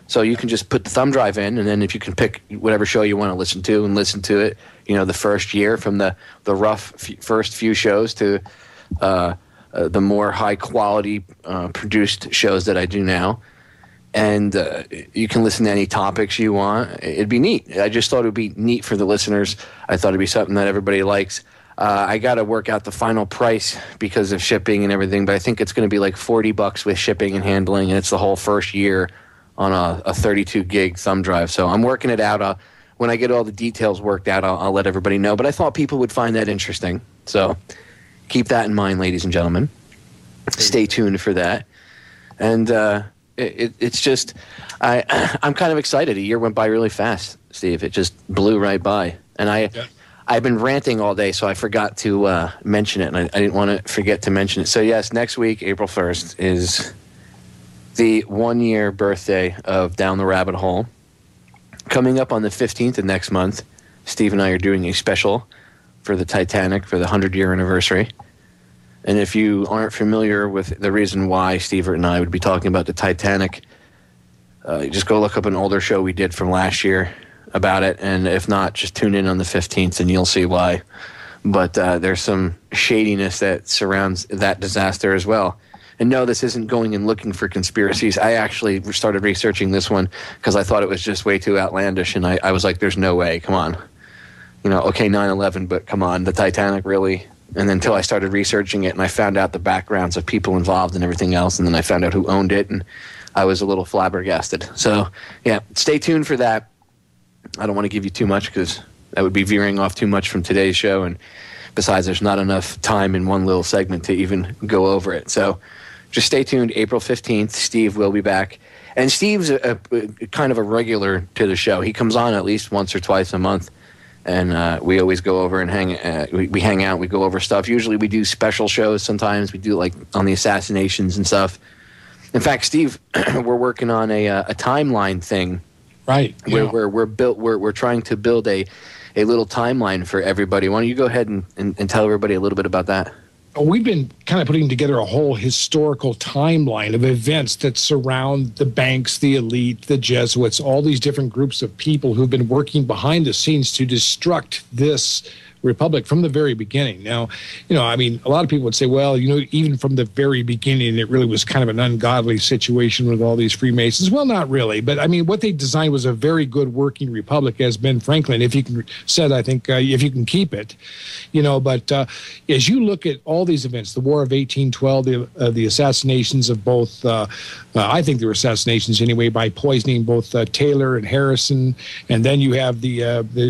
So you can just put the thumb drive in, and then if you can pick whatever show you want to listen to and listen to it, the first year from the rough first few shows to the more high quality produced shows that I do now. And you can listen to any topics you want. It'd be neat. I just thought it would be neat for the listeners. I thought it'd be something that everybody likes. I got to work out the final price because of shipping and everything, but I think it's going to be like $40 with shipping and handling, and it's the whole first year on a 32 gig thumb drive. So I'm working it out. When I get all the details worked out, I'll let everybody know. But I thought people would find that interesting. So keep that in mind, ladies and gentlemen. Stay tuned for that. And it's just I'm kind of excited. A year went by really fast, Steve. It just blew right by, and I've been ranting all day, so I forgot to mention it, and I didn't want to forget to mention it. So yes, next week, April 1st, is the 1-year birthday of Down the Rabbit Hole. Coming up on the 15th of next month, Steve and I are doing a special for the Titanic for the 100-year anniversary. And if you aren't familiar with the reason why Steve and I would be talking about the Titanic, just go look up an older show we did from last year about it. And if not, just tune in on the 15th and you'll see why. But there's some shadiness that surrounds that disaster as well. And no, this isn't going and looking for conspiracies. I actually started researching this one because I thought it was just way too outlandish. And I was like, there's no way. Come on. Okay, 9/11, but come on, the Titanic, really? And until I started researching it and I found out the backgrounds of people involved and everything else, and then I found out who owned it, and I was a little flabbergasted. So, yeah, stay tuned for that. I don't want to give you too much because that would be veering off too much from today's show, and besides, there's not enough time in one little segment to even go over it. So just stay tuned. April 15th, Steve will be back. And Steve's a kind of a regular to the show. He comes on at least once or twice a month, and we always go over and we hang out. We go over stuff. Usually we do special shows sometimes. We do like on the assassinations and stuff. In fact, Steve, we're working on a timeline thing. Right. Yeah. We're trying to build a little timeline for everybody. Why don't you go ahead and tell everybody a little bit about that? We've been kind of putting together a whole historical timeline of events that surround the banks, the elite, the Jesuits, all these different groups of people who've been working behind the scenes to destruct this republic from the very beginning. Now, I mean, a lot of people would say, well, even from the very beginning, it really was kind of an ungodly situation with all these Freemasons. Well, not really. But I mean, what they designed was a very good working republic, as Ben Franklin, if you can keep it, but as you look at all these events, the War of 1812, the assassinations of both, I think there were assassinations anyway, by poisoning both Taylor and Harrison. And then you have the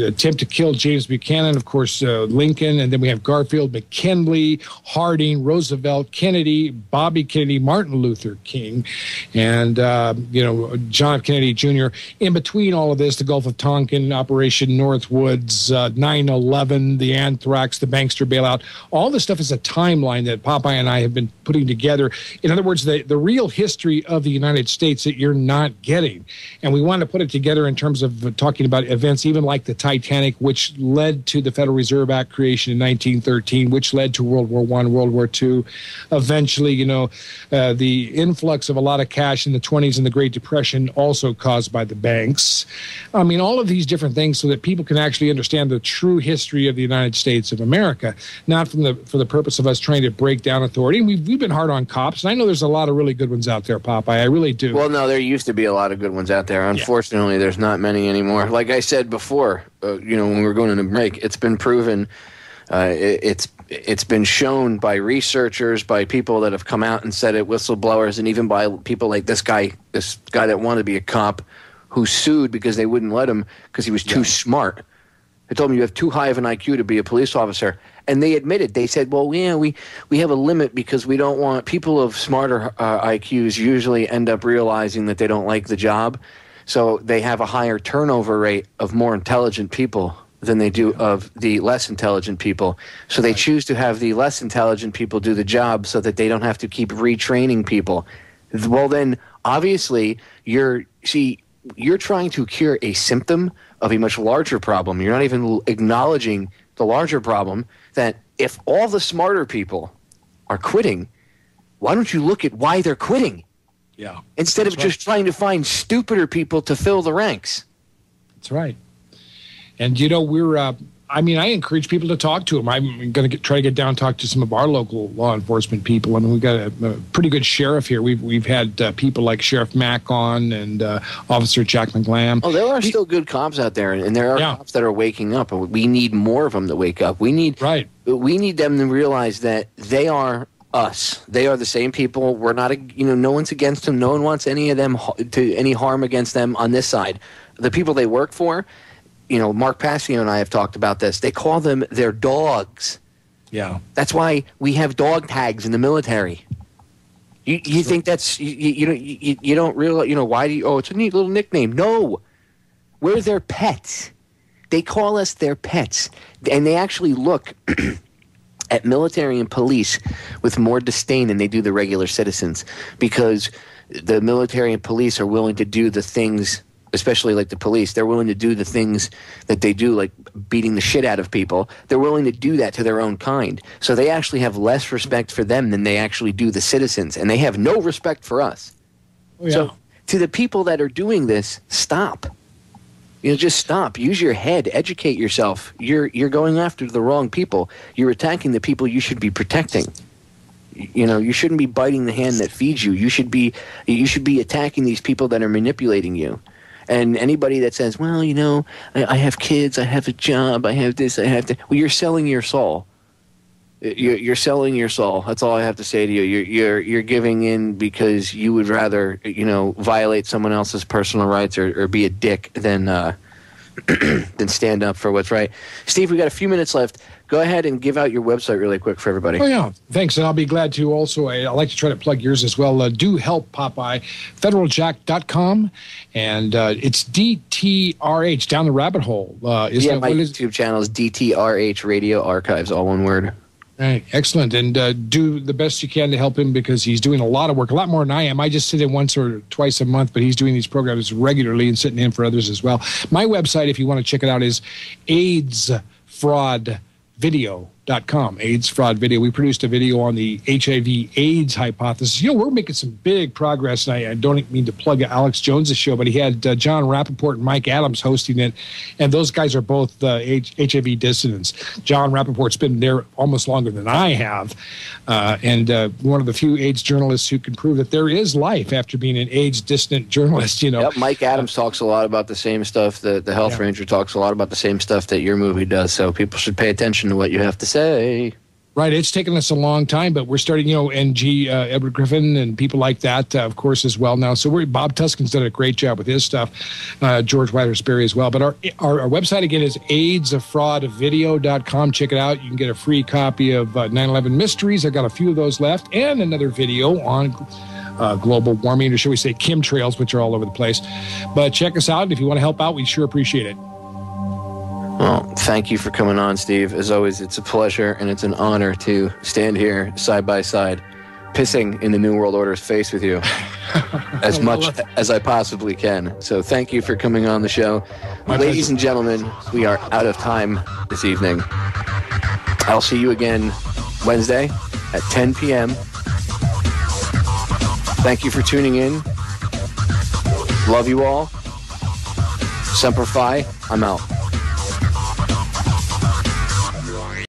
attempt to kill James Buchanan, of course, Lincoln, and then we have Garfield, McKinley, Harding, Roosevelt, Kennedy, Bobby Kennedy, Martin Luther King, and John F. Kennedy Jr. In between all of this, the Gulf of Tonkin, Operation Northwoods, 9/11, the anthrax, the bankster bailout. All this stuff is a timeline that Popeye and I have been putting together. In other words, the real history of the United States that you're not getting. And we want to put it together in terms of talking about events even like the Titanic, which led to the Federal Reserve Act creation in 1913, which led to World War I, World War II. Eventually, the influx of a lot of cash in the 20s and the Great Depression, also caused by the banks. I mean, all of these different things so that people can actually understand the true history of the United States of America, not for the purpose of us trying to break down authority. And we've been hard on cops, and I know there's a lot of really good ones out there, Popeye. I really do. Well, no, there used to be a lot of good ones out there. Unfortunately, there's not many anymore. Like I said before, when we were going on a break, it's been proven, it's been shown by researchers, by people that have come out and said it, whistleblowers, and even by people like this guy that wanted to be a cop, who sued because they wouldn't let him because he was too smart. They told him you have too high of an IQ to be a police officer. And they admitted, they said, well, yeah, we have a limit because we don't want people of smarter IQs usually end up realizing that they don't like the job. So they have a higher turnover rate of more intelligent people than they do of the less intelligent people. So they choose to have the less intelligent people do the job so that they don't have to keep retraining people. Well, then, obviously, you're trying to cure a symptom of a much larger problem. You're not even acknowledging the larger problem, that if all the smarter people are quitting, why don't you look at why they're quitting? Yeah. Instead of just trying to find stupider people to fill the ranks. That's right. And, I encourage people to talk to them. I'm going to try to get down and talk to some of our local law enforcement people. I mean, we've got a pretty good sheriff here. We've had people like Sheriff Mack on and Officer Jack McGlam. Oh, there are still good cops out there, and there are cops that are waking up. And we need more of them to wake up. We need them to realize that they are us. They are the same people. We're not, no one's against them. No one wants any of them to any harm against them on this side. The people they work for. Mark Passio and I have talked about this. They call them their dogs. Yeah. That's why we have dog tags in the military. You think that's you don't realize, why do you? Oh, it's a neat little nickname. No, we're their pets. They call us their pets, and they actually look at military and police with more disdain than they do the regular citizens, because the military and police are willing to do the things, especially like the police, they're willing to do the things that they do, like beating the shit out of people. They're willing to do that to their own kind. So they actually have less respect for them than they actually do the citizens, and they have no respect for us. Oh, yeah. So to the people that are doing this, stop. Just stop. Use your head. Educate yourself. You're going after the wrong people. You're attacking the people you should be protecting. You shouldn't be biting the hand that feeds you. You should be attacking these people that are manipulating you. And anybody that says, well, I have kids, I have a job, I have this, I have that. Well, you're selling your soul. You're selling your soul. That's all I have to say to you. You're giving in because you would rather violate someone else's personal rights or be a dick than than stand up for what's right. Steve, we got a few minutes left. Go ahead and give out your website really quick for everybody. Oh, yeah. Thanks. And I'll be glad to also. I like to try to plug yours as well. Do help Popeye, federaljack.com. And it's DTRH, Down the Rabbit Hole. My YouTube channel is DTRH Radio Archives, all one word. Right. Excellent. And do the best you can to help him, because he's doing a lot of work, a lot more than I am. I just sit in once or twice a month, but he's doing these programs regularly and sitting in for others as well. My website, if you want to check it out, is AIDSfraudvideo.com. AIDS Fraud Video. We produced a video on the HIV/AIDS hypothesis. We're making some big progress, and I don't mean to plug Alex Jones' show, but he had John Rappaport and Mike Adams hosting it, and those guys are both HIV dissidents. John Rappaport's been there almost longer than I have, and one of the few AIDS journalists who can prove that there is life after being an AIDS dissident journalist. Yep, Mike Adams talks a lot about the same stuff. The Health Ranger talks a lot about the same stuff that your movie does, so people should pay attention to what you have to say. Right. It's taken us a long time, but we're starting, NG, Edward Griffin and people like that, of course, as well now. So Bob Tuskin's done a great job with his stuff, George Whitersbury as well. But our website, again, is AIDSfraudvideo.com. Check it out. You can get a free copy of 9/11 Mysteries. I got a few of those left, and another video on global warming, or shall we say chemtrails, which are all over the place. But check us out. And if you want to help out, we sure appreciate it. Well, thank you for coming on, Steve. As always, it's a pleasure and it's an honor to stand here side by side, pissing in the New World Order's face with you as much as I possibly can. So thank you for coming on the show. Ladies and gentlemen, we are out of time this evening. I'll see you again Wednesday at 10 p.m. Thank you for tuning in. Love you all. Semper Fi. I'm out.